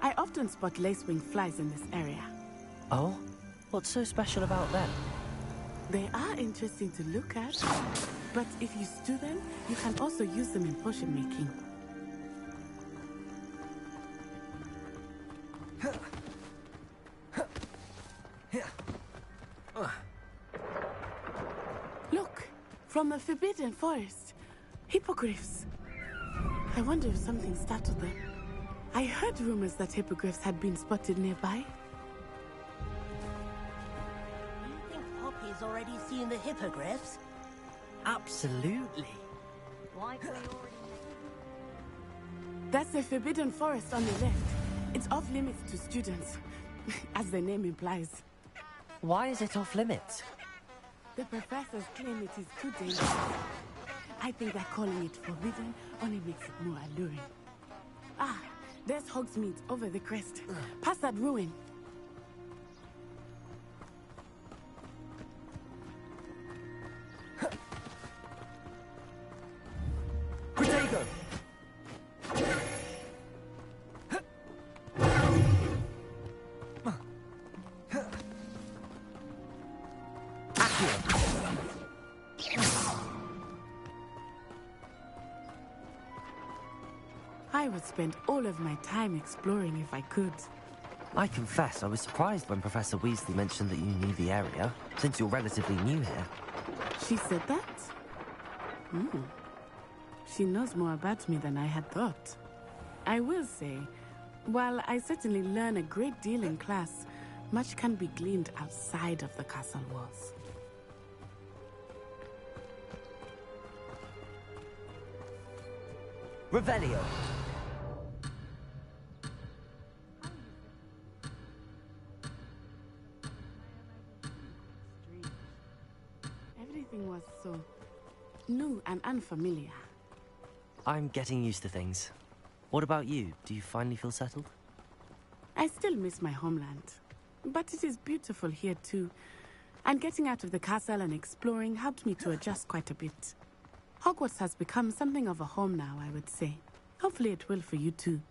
I often spot lacewing flies in this area. Oh? What's so special about them? They are interesting to look at, but if you stew them, you can also use them in potion making. Look, from the Forbidden Forest. Hippogriffs. I wonder if something startled them. I heard rumors that hippogriffs had been spotted nearby. Poppy's already seen the hippogriffs? Absolutely. Like we already... That's the Forbidden Forest on the left. It's off limits to students, as the name implies. Why is it off limits? The professors claim it is too dangerous. I think that calling it forbidden only makes it more alluring. Ah, there's Hogsmeade over the crest. Past that ruin. Protego! I would spend all of my time exploring if I could. I confess, I was surprised when Professor Weasley mentioned that you knew the area, since you're relatively new here. She said that? She knows more about me than I had thought. I will say, while I certainly learn a great deal in class, much can be gleaned outside of the castle walls. Revelio. Everything was so new and unfamiliar. I'm getting used to things. What about you? Do you finally feel settled? I still miss my homeland, but it is beautiful here too. And getting out of the castle and exploring helped me to adjust quite a bit. Hogwarts has become something of a home now, I would say. Hopefully it will for you too.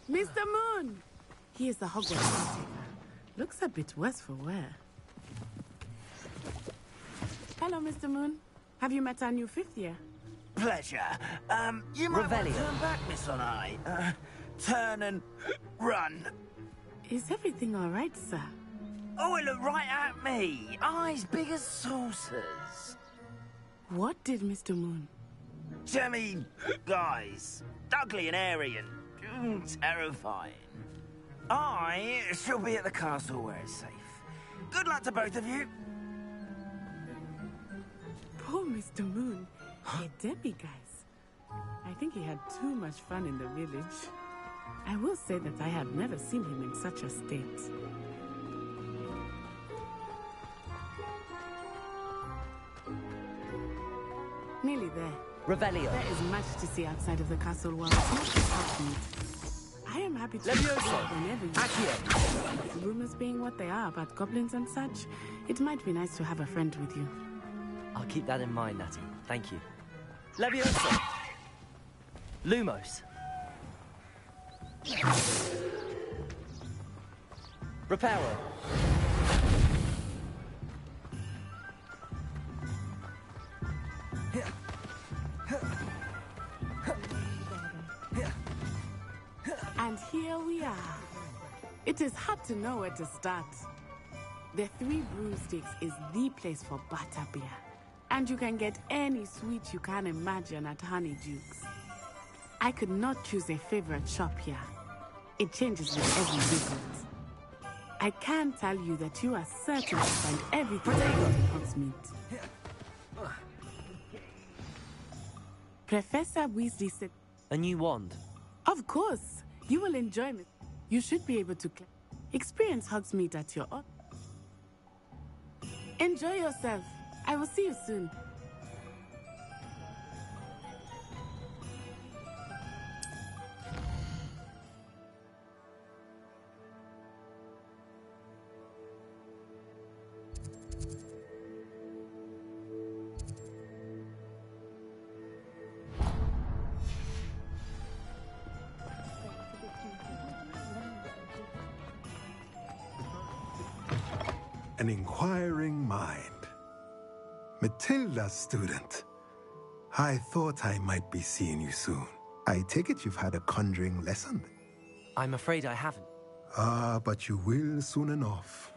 Mr. Moon! He is the Hogwarts caretaker. Looks a bit worse for wear. Hello, Mr. Moon. Have you met our new fifth year? Pleasure. You might want to turn back, Miss Onai. Turn and run. Is everything all right, sir? Oh, it looked right at me. Eyes big as saucers. What did Mr. Moon? Jemmy, guys, ugly and airy and terrifying. I shall be at the castle where it's safe. Good luck to both of you. Poor Mr. Moon. A Debbie, guys. I think he had too much fun in the village. I will say that I have never seen him in such a state. Nearly there. Revelio. There is much to see outside of the castle walls. Not just Hogsmeade. I am happy to Levioso. whenever you Accio. Rumors being what they are about goblins and such, it might be nice to have a friend with you. I'll keep that in mind, Natty. Thank you. Levioso. Lumos. Reparo. And here we are. It is hard to know where to start. The Three Broomsticks is the place for butterbeer. And you can get any sweet you can imagine at Honeydukes. I could not choose a favorite shop here. It changes with every visit. I can tell you that you are certain to find everything you want in Hogsmeade. Professor Weasley said... A new wand. Of course. You will enjoy it. You should be able to experience Hogsmeade at your own. Enjoy yourself. I will see you soon. An inquiring mind. Matilda, student. I thought I might be seeing you soon. I take it you've had a conjuring lesson? I'm afraid I haven't. Ah, but you will soon enough.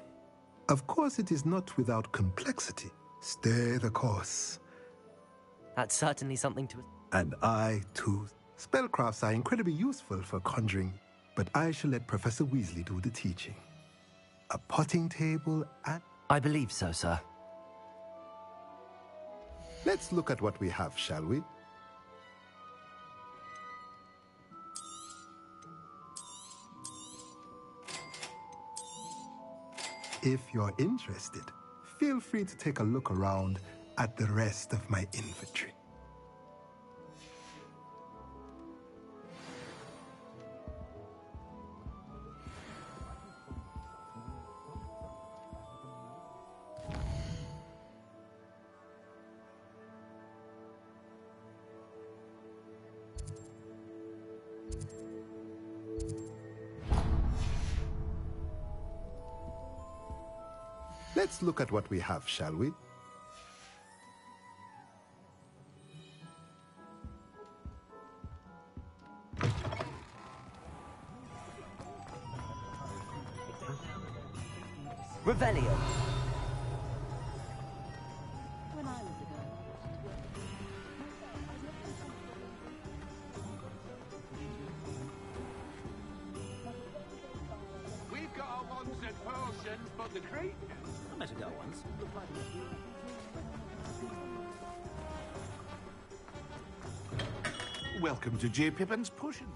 Of course, it is not without complexity. Stay the course. That's certainly something to... And I, too. Spellcrafts are incredibly useful for conjuring, but I shall let Professor Weasley do the teaching. A potting table and... I believe so, sir. Let's look at what we have, shall we? If you're interested, feel free to take a look around at the rest of my inventory. Let's look at what we have, shall we? Revelio. We've got our wands and potions, but the crate... I met a girl once. Welcome to J. Pippin's Potion.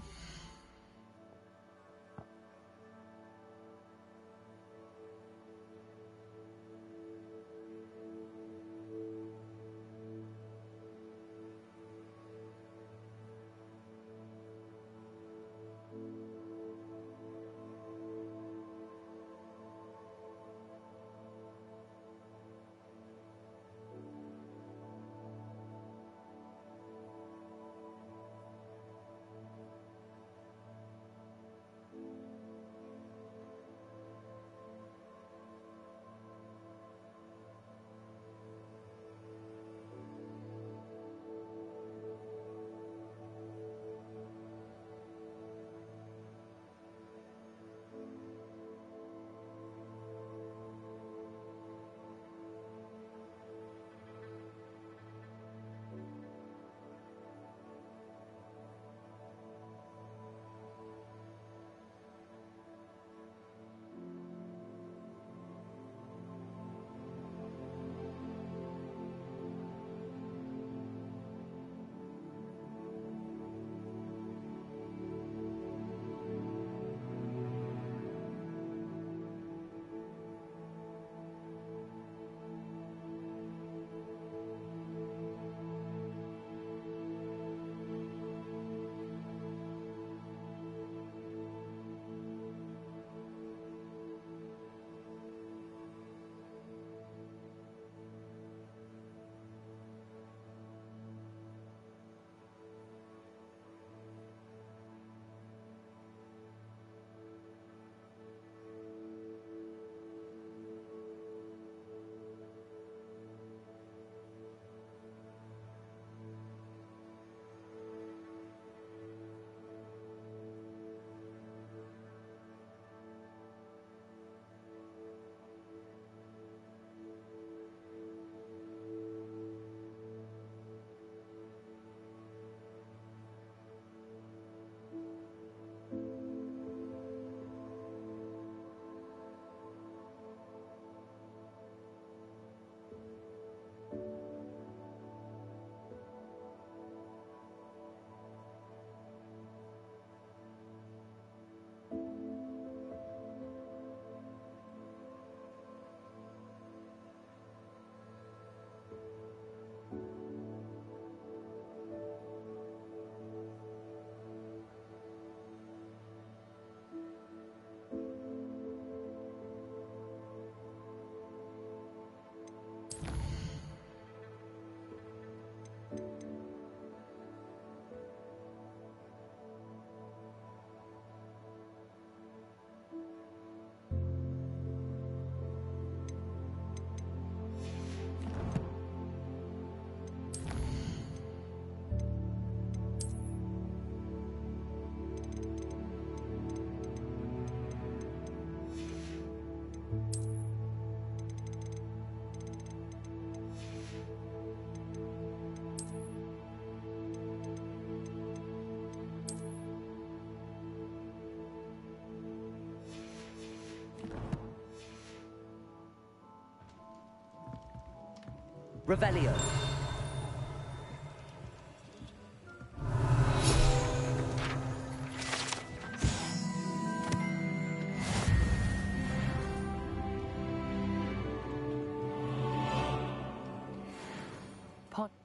Revelio.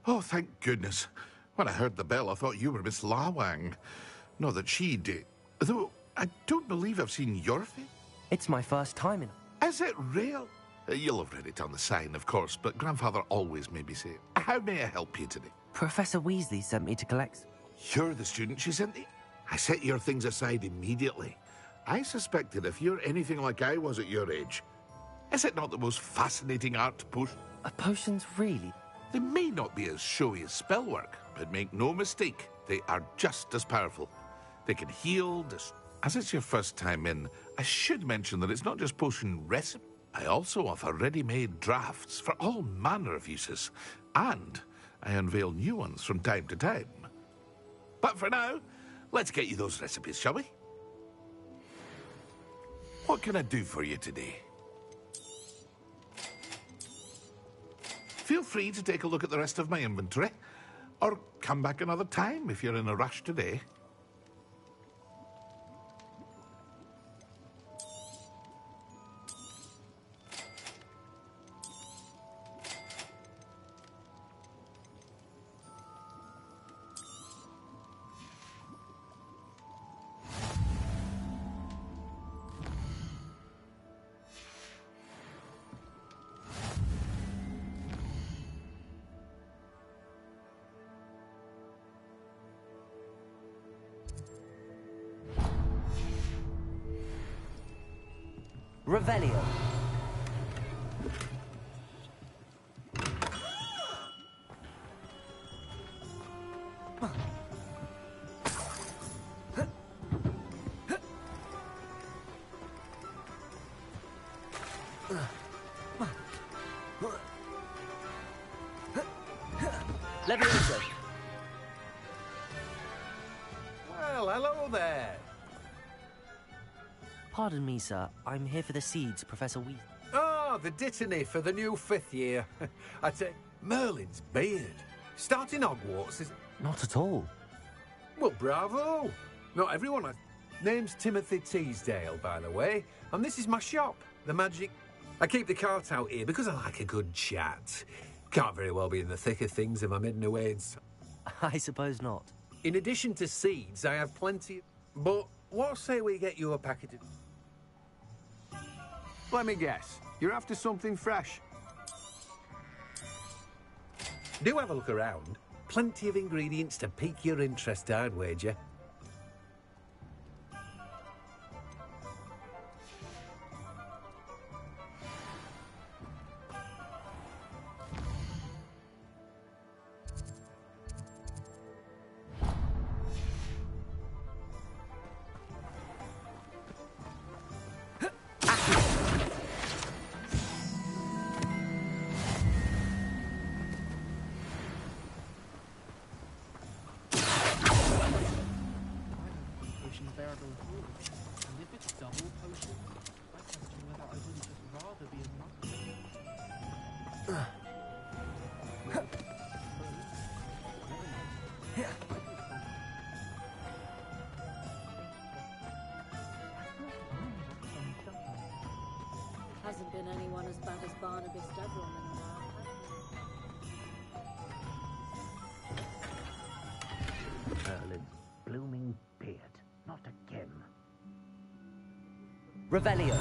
Oh, thank goodness. When I heard the bell, I thought you were Miss Lawang. Not that she did. Though, I don't believe I've seen your face. It's my first time in... Is it real? You'll have read it on the sign, of course, but Grandfather always made me say it. How may I help you today? Professor Weasley sent me to collect... You're the student she sent me? I set your things aside immediately. I suspected if you're anything like I was at your age. Is it not the most fascinating art potion? Potions, really? They may not be as showy as spellwork, but make no mistake, they are just as powerful. They can heal... As it's your first time in, I should mention that it's not just potion recipe. I also offer ready-made drafts for all manner of uses, and I unveil new ones from time to time. But for now, let's get you those recipes, shall we? What can I do for you today? Feel free to take a look at the rest of my inventory, or come back another time if you're in a rush today. Revelio. Levioso. Well, hello there. Pardon me, sir. I'm here for the seeds, Professor Weasley. Ah, the dittany for the new 5th year. I'd say Merlin's beard. Starting Hogwarts is... Not at all. Well, bravo. Not everyone has... Name's Timothy Teasdale, by the way. And this is my shop, The Magic... I keep the cart out here because I like a good chat. Can't very well be in the thick of things if I'm hidden away in... I suppose not. In addition to seeds, I have plenty... But what say we get you a packet of... Let me guess. You're after something fresh. Do have a look around. Plenty of ingredients to pique your interest, I'd wager. Hasn't been anyone as bad as Barnabas Devlin in a while. Merlin's blooming beard. Not again. Revelio.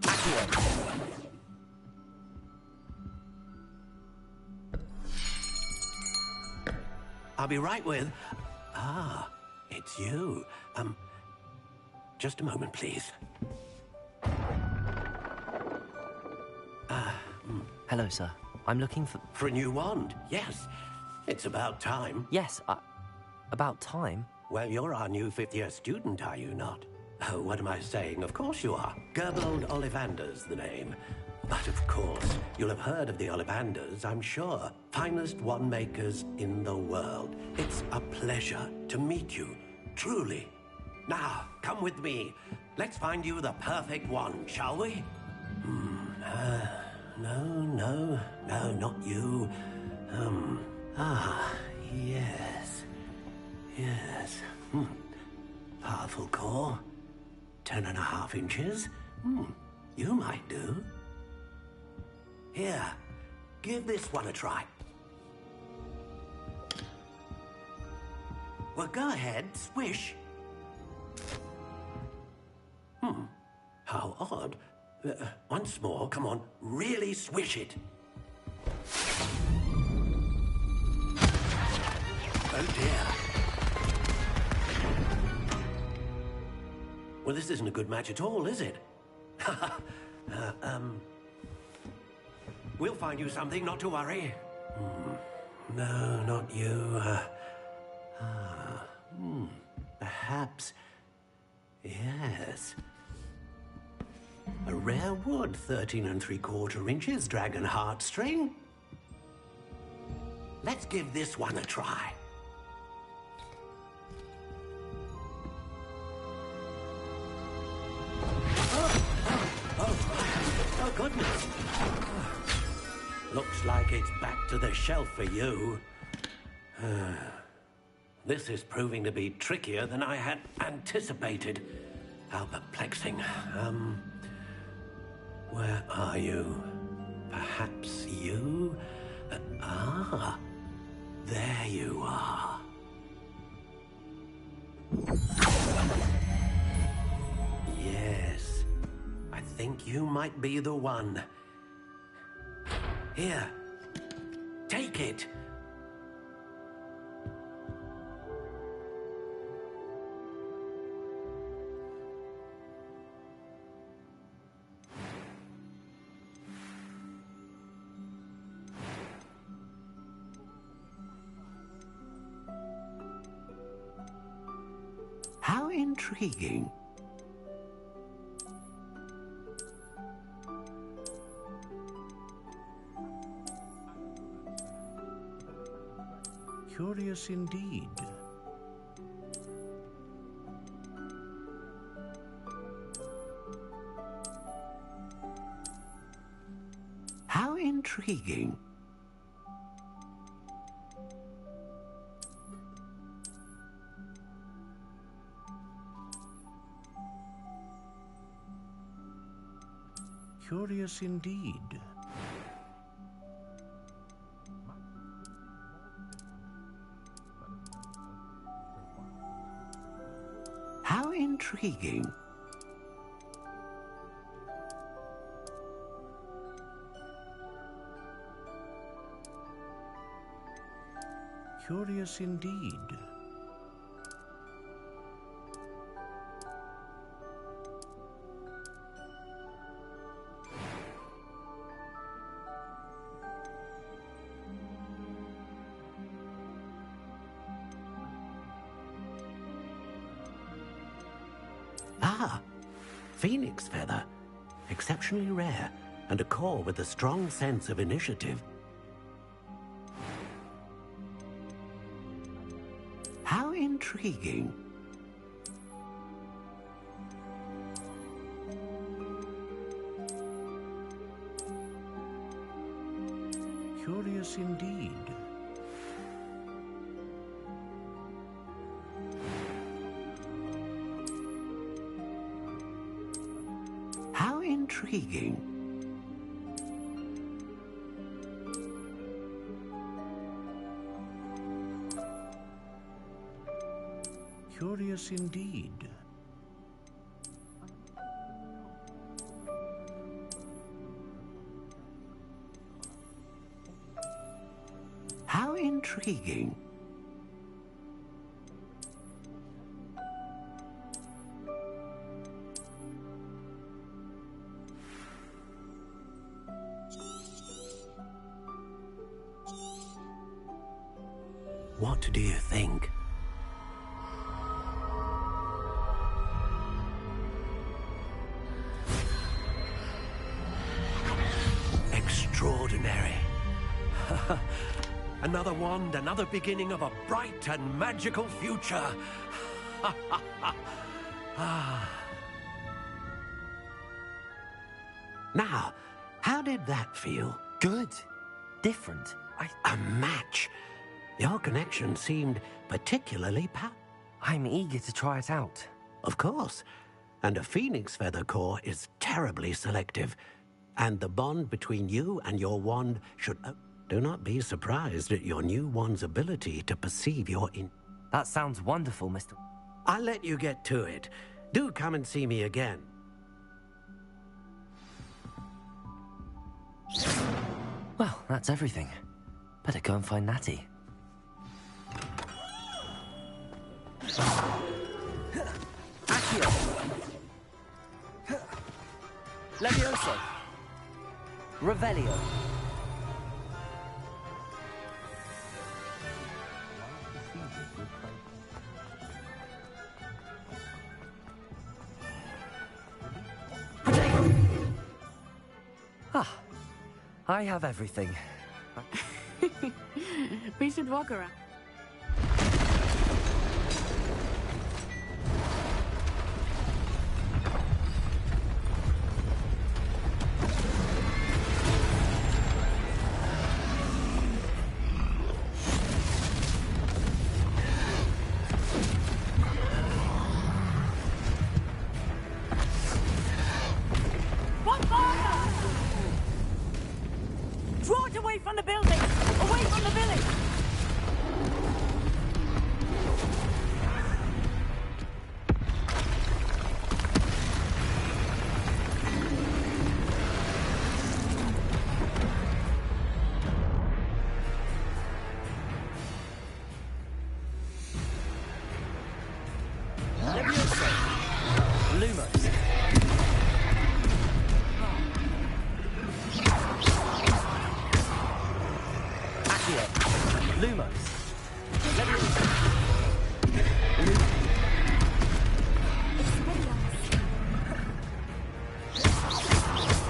Accio. I'll be right with... Ah, it's you. Just a moment, please. Hello, sir. I'm looking for... For a new wand, yes. It's about time. Yes, about time? Well, you're our new 5th-year student, are you not? Oh, what am I saying? Of course you are. Gerbold Ollivander's the name. But of course, you'll have heard of the Ollivanders, I'm sure. Finest wand makers in the world. It's a pleasure to meet you, truly. Now, come with me. Let's find you the perfect wand, shall we? No, not you. Yes. Yes. Powerful core. 10.5 inches. You might do. Here, give this one a try. Well, go ahead, swish. How odd. Once more, come on, really swish it. Oh dear. Well, this isn't a good match at all, is it? We'll find you something, not to worry. No, not you. Perhaps. Yes. A rare wood, 13 3/4 inches, dragon heartstring. Let's give this one a try. Oh, goodness. Looks like it's back to the shelf for you. This is proving to be trickier than I had anticipated. How perplexing. Where are you? Perhaps you? There you are. Yes, I think you might be the one. Here, take it. How intriguing. Curious indeed. How intriguing. Curious indeed. How intriguing. Curious indeed. Phoenix feather. Exceptionally rare, and a core with a strong sense of initiative. How intriguing. Curious indeed. How intriguing. Curious indeed. How intriguing. What do you think? Extraordinary. Another wand, another beginning of a bright and magical future. Now, How did that feel? Good. Different. A match. Your connection seemed particularly I'm eager to try it out. Of course. And a phoenix feather core is terribly selective. And the bond between you and your wand should... do not be surprised at your new wand's ability to perceive your That sounds wonderful, Mr. I'll let you get to it. Do come and see me again. Well, that's everything. Better go and find Natty. Accio! Levioso! Revelio! Ah, I have everything. We should walk around. Draw it away from the building! Away from the village! Levioso! Lumos! Lumos.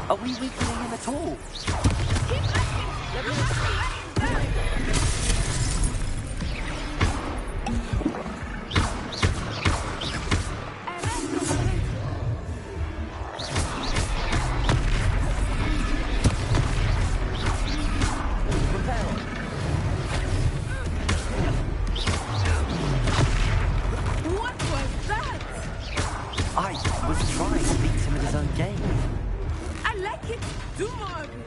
Are we weakening him at all? I was trying to beat him at his own game. I like it. Do more of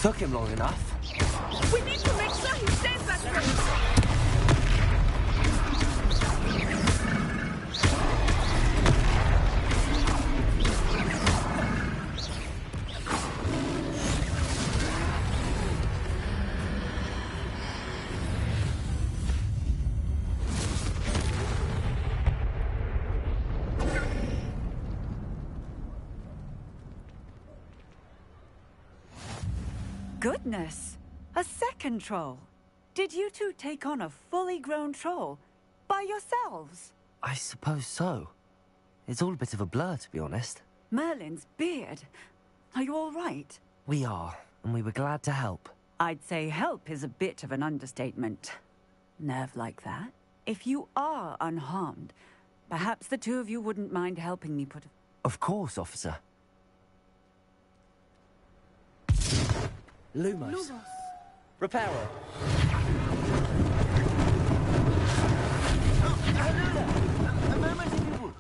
Took him long enough. We need to make sure he stays that way. Goodness! A second troll! Did you two take on a fully grown troll? By yourselves? I suppose so. It's all a bit of a blur, to be honest. Merlin's beard. Are you all right? We are, and we were glad to help. I'd say help is a bit of an understatement. Nerve like that? If you are unharmed, perhaps the two of you wouldn't mind helping me put... Of course, officer. Lumos. Reparo. A moment if you would.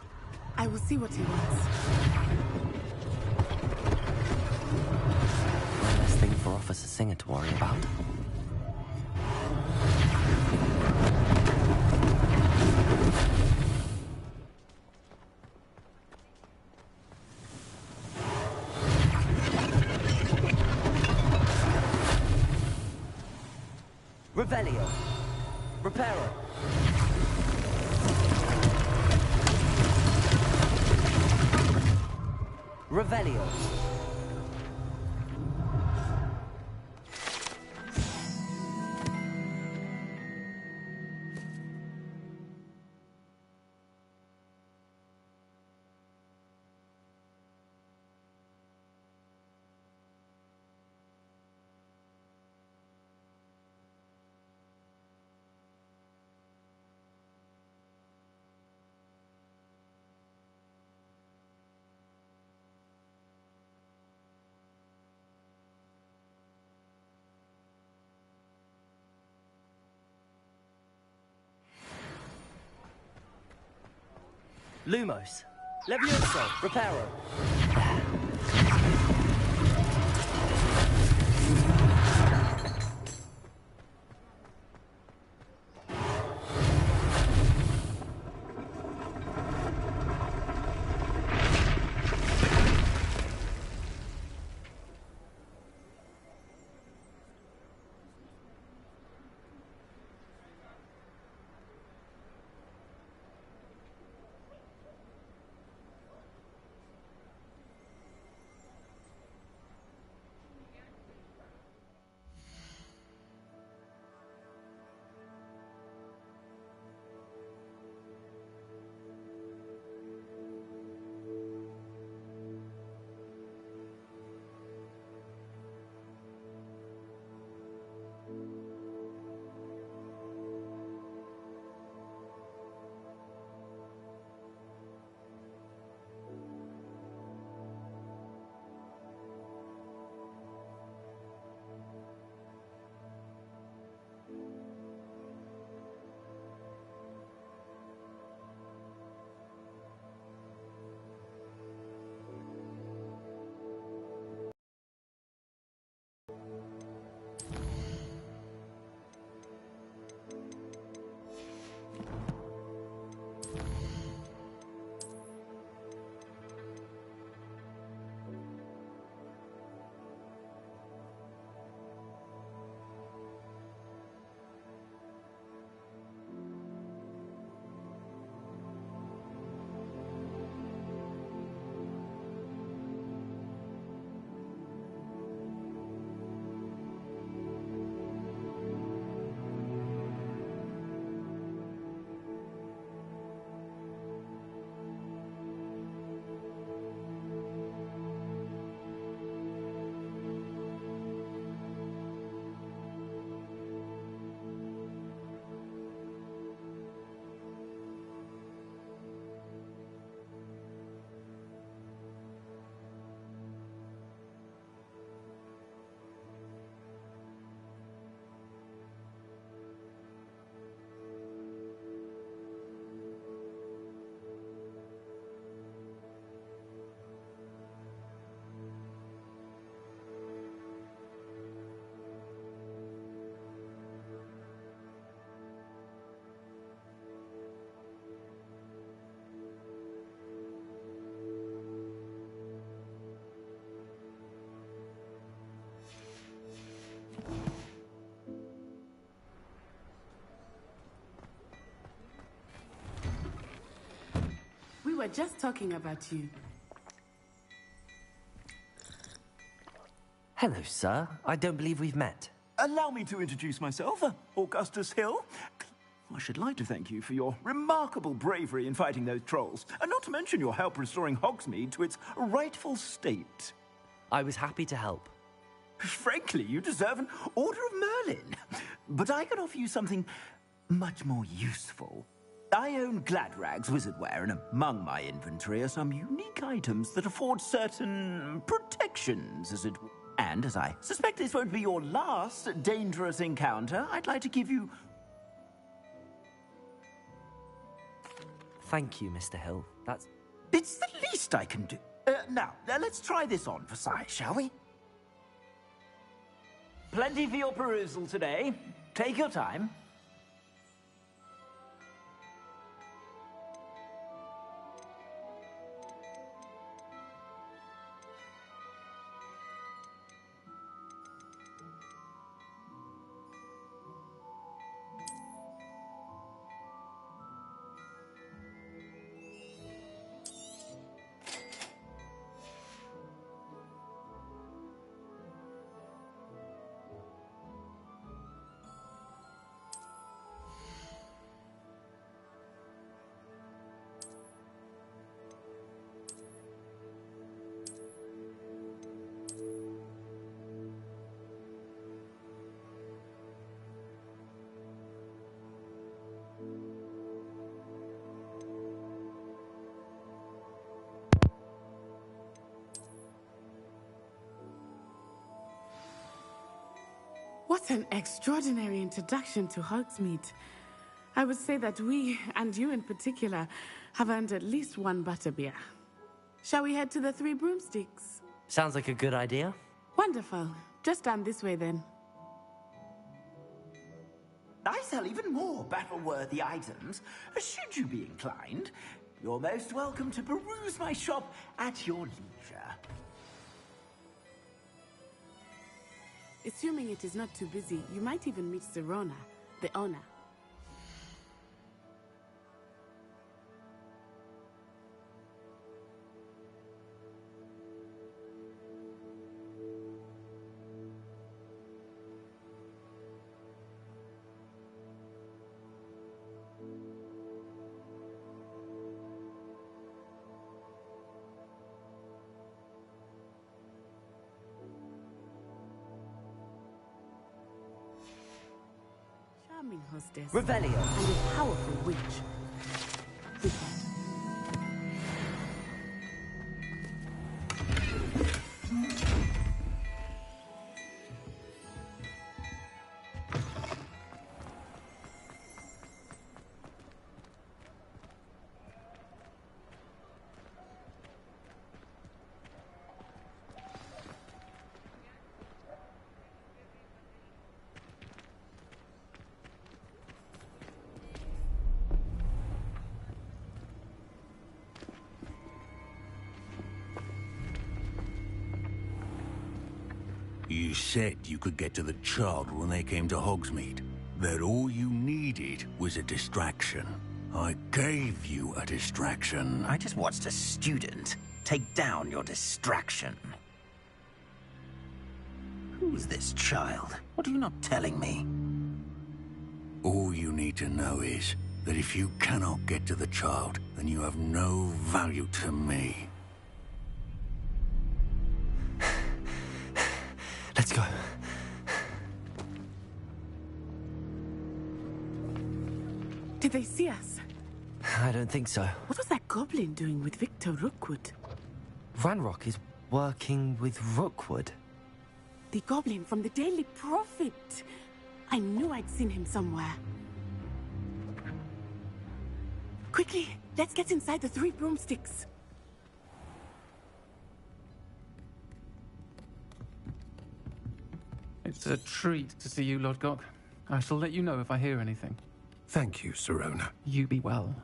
I will see what he wants. One less thing for Officer Singer to worry about. Revelio. Reparo. Revelio. Lumos. Levioso. Reparo. We were just talking about you. Hello, sir. I don't believe we've met. Allow me to introduce myself, Augustus Hill. I should like to thank you for your remarkable bravery in fighting those trolls, and not to mention your help restoring Hogsmeade to its rightful state. I was happy to help. Frankly, you deserve an Order of Merlin. But I can offer you something much more useful. I own Gladrag's wizardware, and among my inventory are some unique items that afford certain protections, as it were. And as I suspect this won't be your last dangerous encounter, I'd like to give you... Thank you, Mr. Hill. That's... It's the least I can do. Now, let's try this on for size, shall we? Plenty for your perusal today. Take your time. What an extraordinary introduction to Hogsmeade. I would say that we, and you in particular, have earned at least one butterbeer. Shall we head to the Three Broomsticks? Sounds like a good idea. Wonderful. Just down this way then. I sell even more battle-worthy items, should you be inclined. You're most welcome to peruse my shop at your leisure. Assuming it is not too busy, you might even meet Serona, the owner. Charming hostess. Revelio. And a powerful witch. Prepare. You said you could get to the child when they came to Hogsmeade. That all you needed was a distraction. I gave you a distraction. I just watched a student take down your distraction. Who's this child? What are you not telling me? All you need to know is that if you cannot get to the child, then you have no value to me. Let's go. Did they see us? I don't think so. What was that goblin doing with Victor Rookwood? Ranrock is working with Rookwood. The goblin from the Daily Prophet. I knew I'd seen him somewhere. Quickly, let's get inside the Three Broomsticks. It's a treat to see you, Lodgok. I shall let you know if I hear anything. Thank you, Serona. You be well.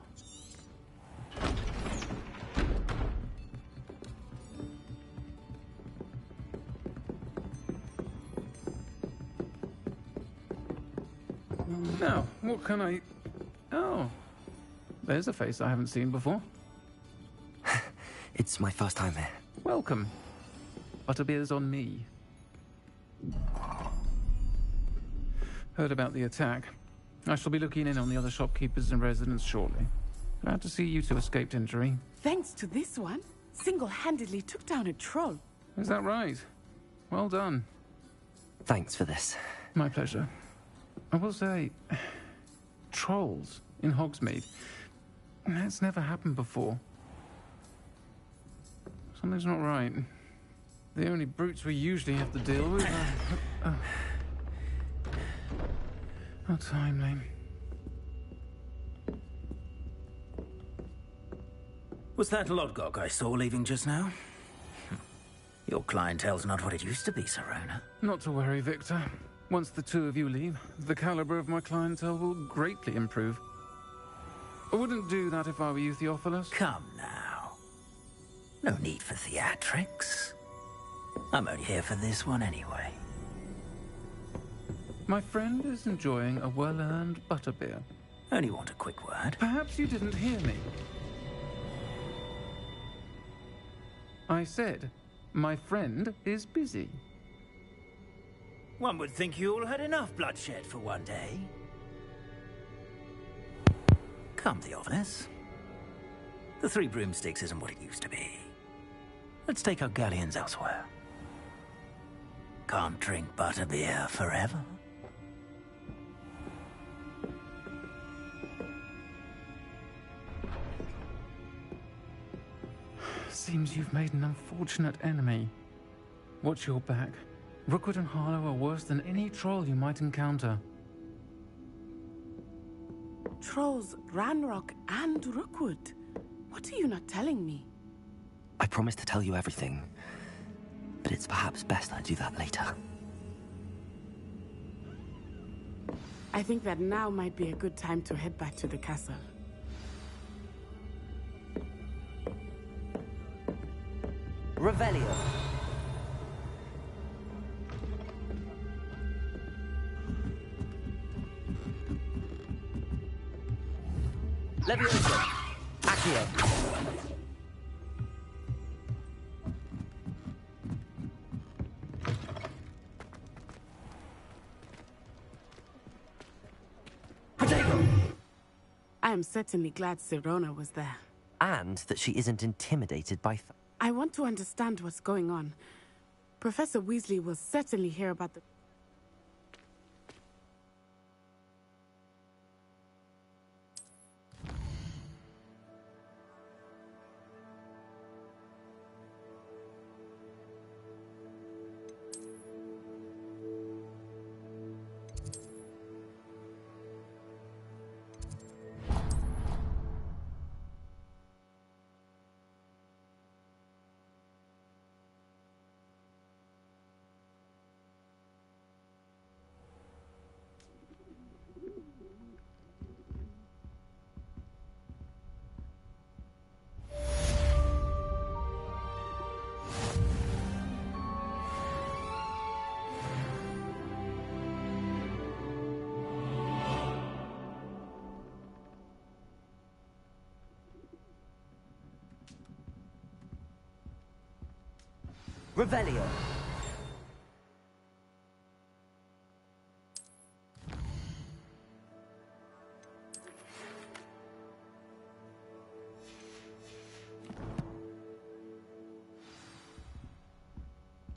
Now, what can I... Oh, there's a face I haven't seen before. It's my first time here. Welcome. Butterbeer's on me. Heard about the attack. I shall be looking in on the other shopkeepers and residents shortly. Glad to see you two escaped injury. Thanks to this one, single-handedly took down a troll. Is that right? Well done. Thanks for this. My pleasure. I will say, trolls in Hogsmeade. That's never happened before. Something's not right. The only brutes we usually have to deal with are... How timely. Was that Lodgok I saw leaving just now? Your clientele's not what it used to be, Serona. Not to worry, Victor. Once the two of you leave, the caliber of my clientele will greatly improve. I wouldn't do that if I were you, Theophilus. Come now. No need for theatrics. I'm only here for this one anyway. My friend is enjoying a well-earned butterbeer. Only want a quick word. Perhaps you didn't hear me. I said, my friend is busy. One would think you all had enough bloodshed for one day. Come, Theophilus. The Three Broomsticks isn't what it used to be. Let's take our galleons elsewhere. Can't drink butterbeer forever. Seems you've made an unfortunate enemy. Watch your back. Rookwood and Harlow are worse than any troll you might encounter. Trolls, Ranrock, and Rookwood. What are you not telling me? I promised to tell you everything, but it's perhaps best I do that later. I think that now might be a good time to head back to the castle. Revelio. Levioso. Accio. I am certainly glad Sirona was there. And that she isn't intimidated by... I want to understand what's going on. Professor Weasley will certainly hear about the... Revelio.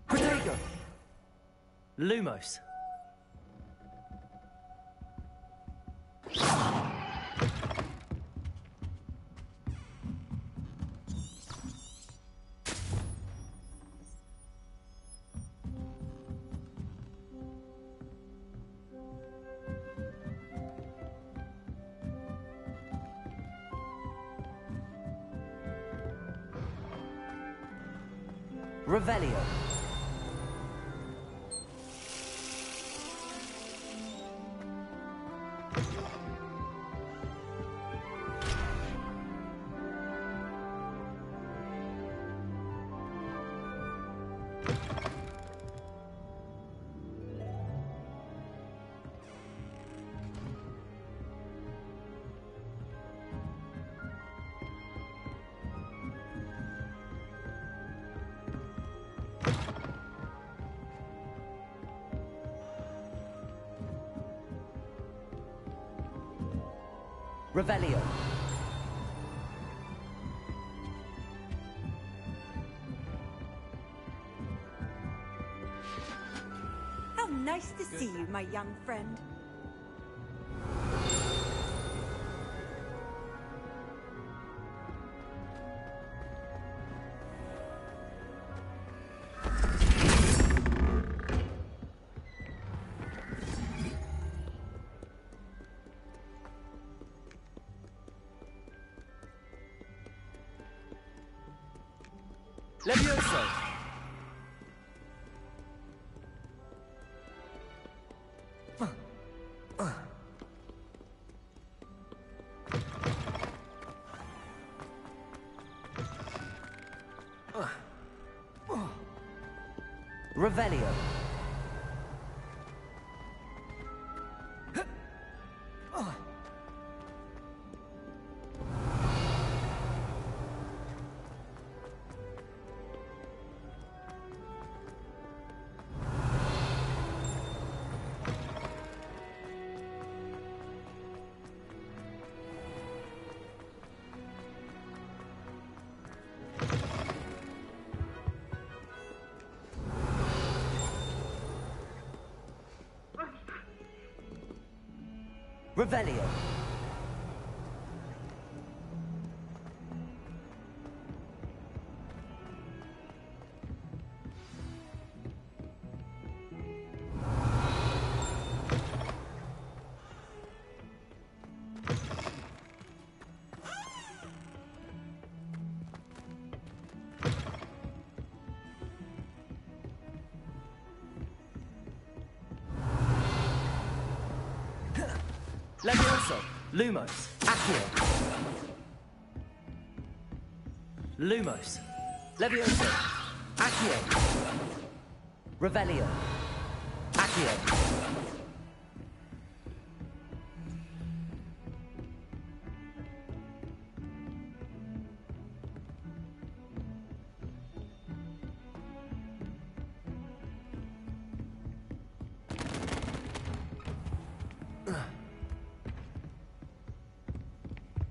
Protego. Lumos. Revelio. Revelio. How nice to see you, my young friend. Levioso. Revelio. Revelio. Levioso! Lumos! Accio! Lumos! Levioso! Accio! Revelio! Accio!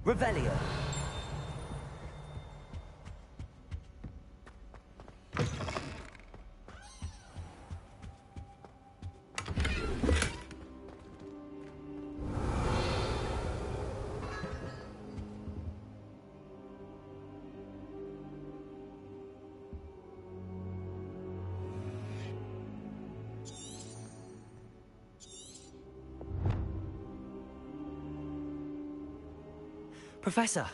Revelio! Professor!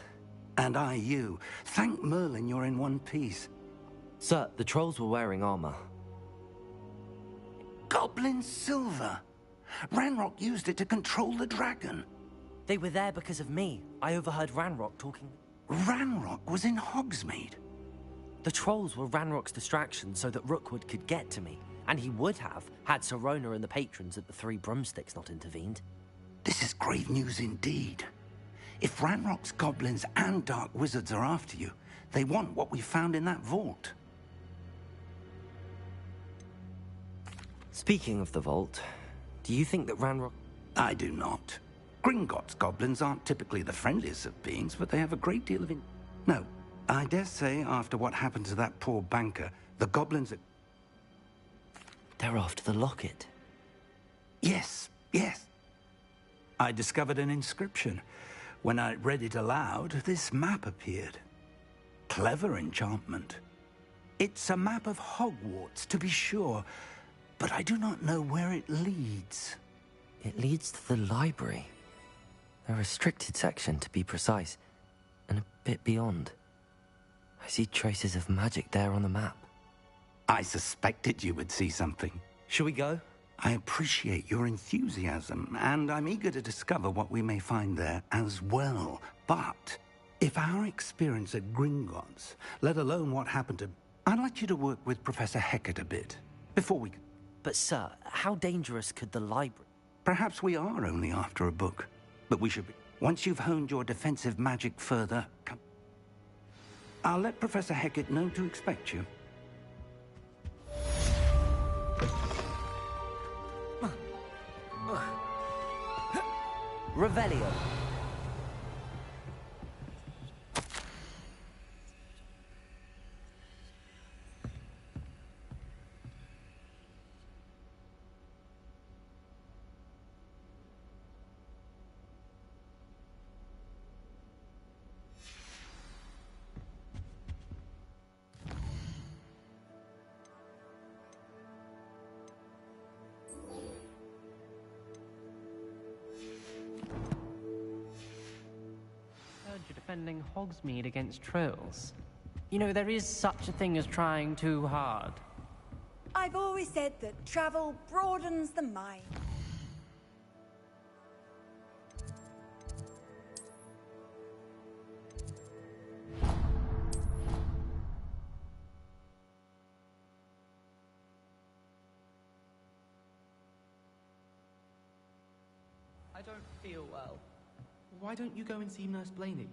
And I you. Thank Merlin you're in one piece. Sir, the trolls were wearing armor. Goblin silver! Ranrock used it to control the dragon. They were there because of me. I overheard Ranrock talking. Ranrock was in Hogsmeade? The trolls were Ranrock's distraction so that Rookwood could get to me. And he would have, had Sirona and the patrons at the Three Broomsticks not intervened. This is grave news indeed. If Ranrock's goblins and dark wizards are after you, they want what we found in that vault. Speaking of the vault, do you think that Ranrock... I do not. Gringotts goblins aren't typically the friendliest of beings, but they have a great deal of... No, I dare say after what happened to that poor banker, the goblins are... They're after the locket. Yes, yes. I discovered an inscription. When I read it aloud, this map appeared. Clever enchantment. It's a map of Hogwarts, to be sure, but I do not know where it leads. It leads to the library. A restricted section, to be precise, and a bit beyond. I see traces of magic there on the map. I suspected you would see something. Shall we go? I appreciate your enthusiasm, and I'm eager to discover what we may find there as well. But if our experience at Gringotts, let alone what happened to... I'd like you to work with Professor Hecat a bit, before we... But sir, how dangerous could the library... Perhaps we are only after a book, but we should be... Once you've honed your defensive magic further, come... I'll let Professor Hecat know to expect you. Revelio. You're defending Hogsmeade against trolls. You know, there is such a thing as trying too hard. I've always said that travel broadens the mind. I don't feel well. Why don't you go and see Nurse Blaney?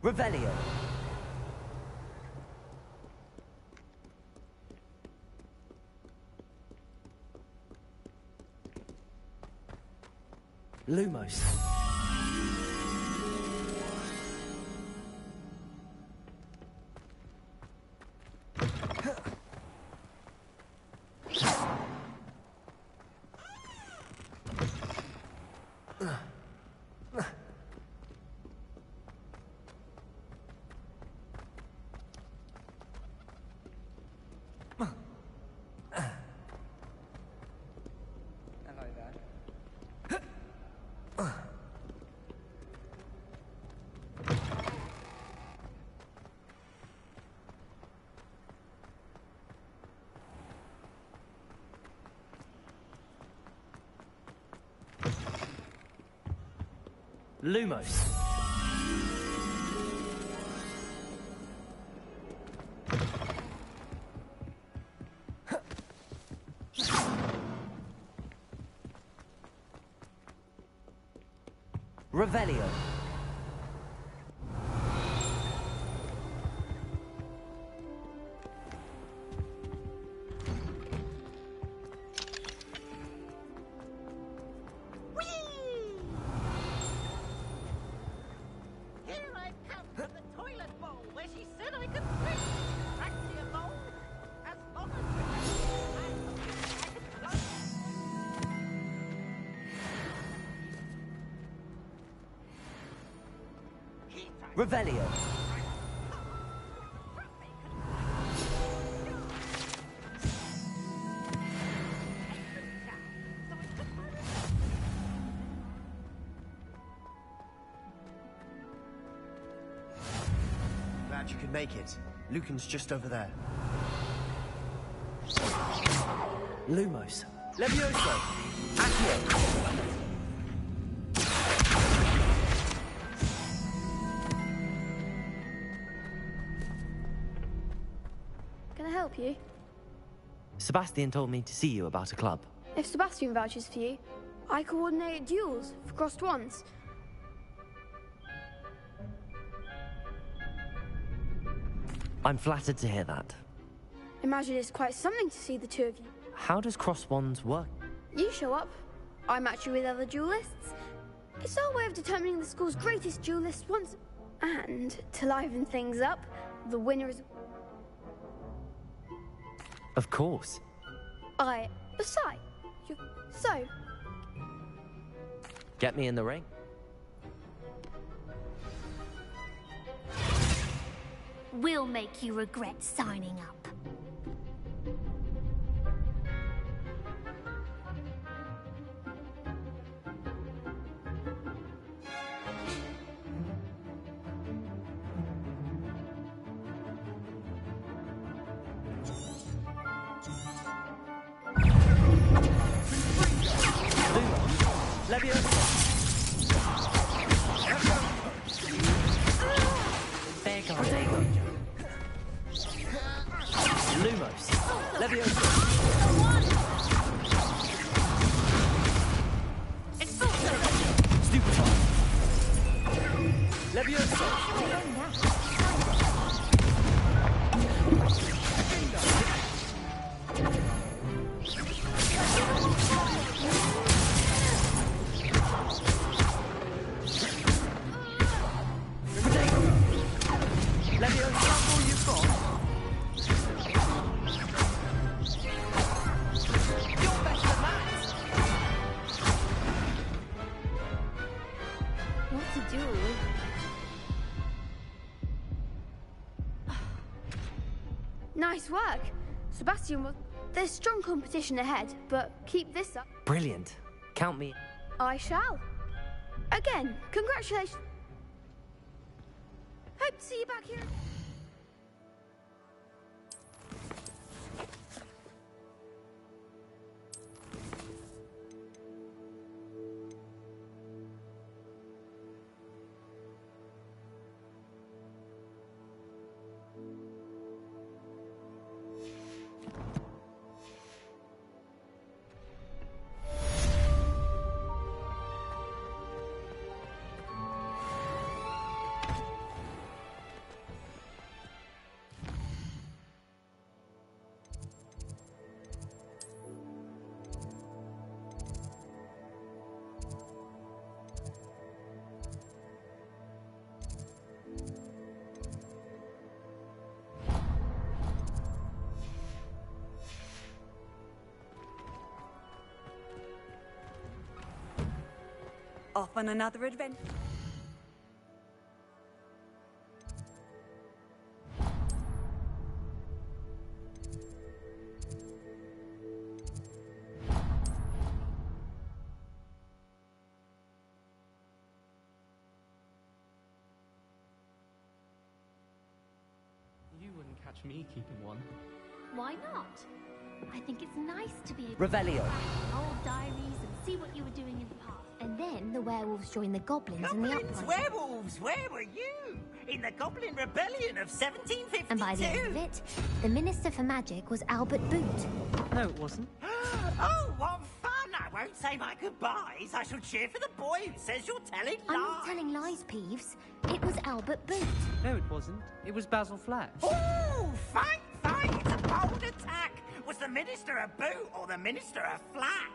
Revelio. Lumos. Lumos. Revelio. Revelio. Glad you could make it. Lucan's just over there. Lumos. Levioso. Accio. Can I help you? Sebastian told me to see you about a club. If Sebastian vouches for you, I coordinate duels for crossed wands. I'm flattered to hear that. Imagine it's quite something to see the two of you. How does cross wands work? You show up, I match you with other duelists. It's our way of determining the school's greatest duelist once. And to liven things up, the winner is... Of course. Besides, so... Get me in the ring. We'll make you regret signing up. Lumos. Levioso. Stupid. Levioso. Nice work. Sebastian, there's strong competition ahead, but keep this up. Brilliant. Count me. I shall. Again, congratulations. Hope to see you back here. Off on another adventure. You wouldn't catch me keeping one. Why not? I think it's nice to be able Revelio. to look back at old diaries and see what you were doing in the past. And then the werewolves joined the goblins in the Goblins, uprising. werewolves, where were you? In the Goblin Rebellion of 1752? And by the end of it, the Minister for Magic was Albert Boot. No, it wasn't. Oh, what fun! I won't say my goodbyes. I shall cheer for the boy who says you're telling lies. I'm not telling lies, Peeves. It was Albert Boot. No, it wasn't. It was Basil Flash. Ooh, fight, fight! It's a bold attack! Was the Minister a boot or the Minister a flack?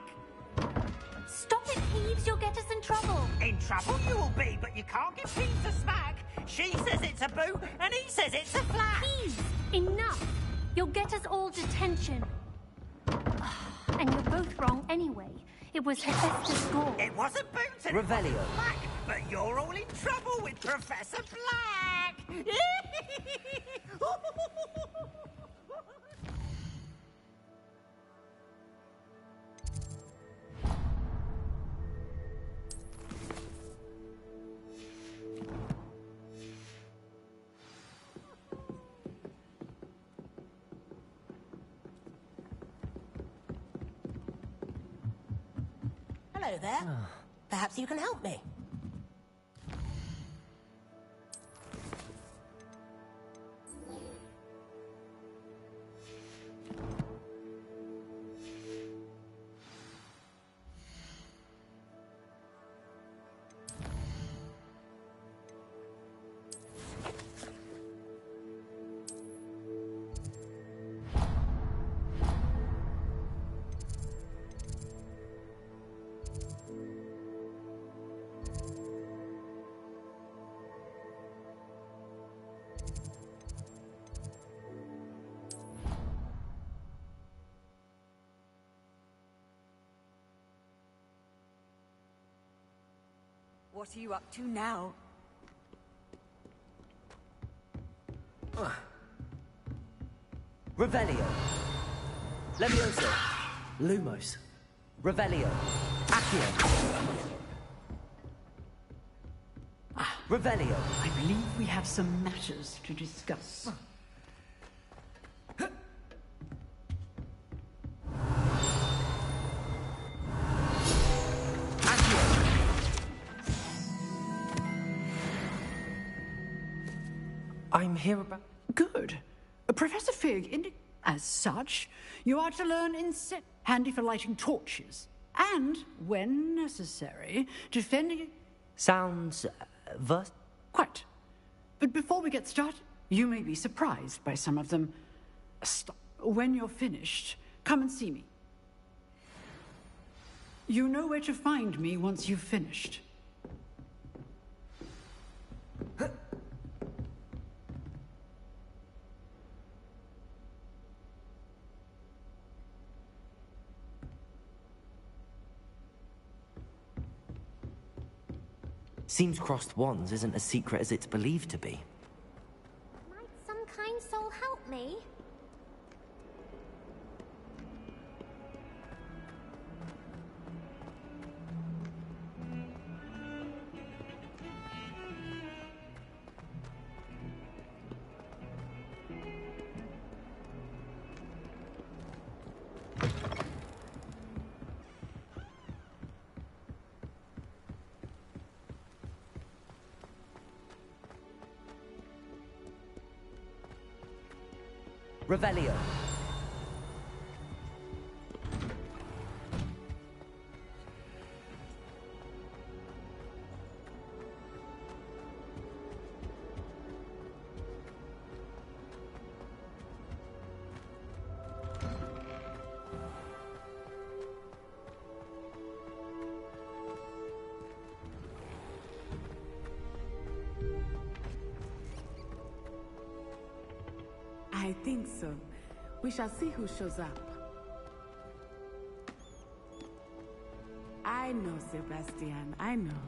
Stop it, Peeves. You'll get us in trouble. In trouble you will be, but you can't give Peeves a smack. She says it's a boot, and he says it's a flack. Peeves, enough. You'll get us all detention. And you're both wrong anyway. It was Hephaestus Gore. It was a boot and Revelio. it was a flack, but you're all in trouble with Professor Black. Hello there. Perhaps you can help me. What are you up to now? Revelio. Levioso. Lumos. Revelio. Accio. Revelio. I believe we have some matters to discuss. I'm here about... Good. Professor Fig, as such, you are to learn inset handy for lighting torches, and, when necessary, defending... Sounds... Quite. But before we get started, you may be surprised by some of them. When you're finished, come and see me. You know where to find me once you've finished. Seems crossed wands isn't as secret as it's believed to be. Might some kind soul help me? Revelio. I think so. We shall see who shows up. I know, Sebastian, I know.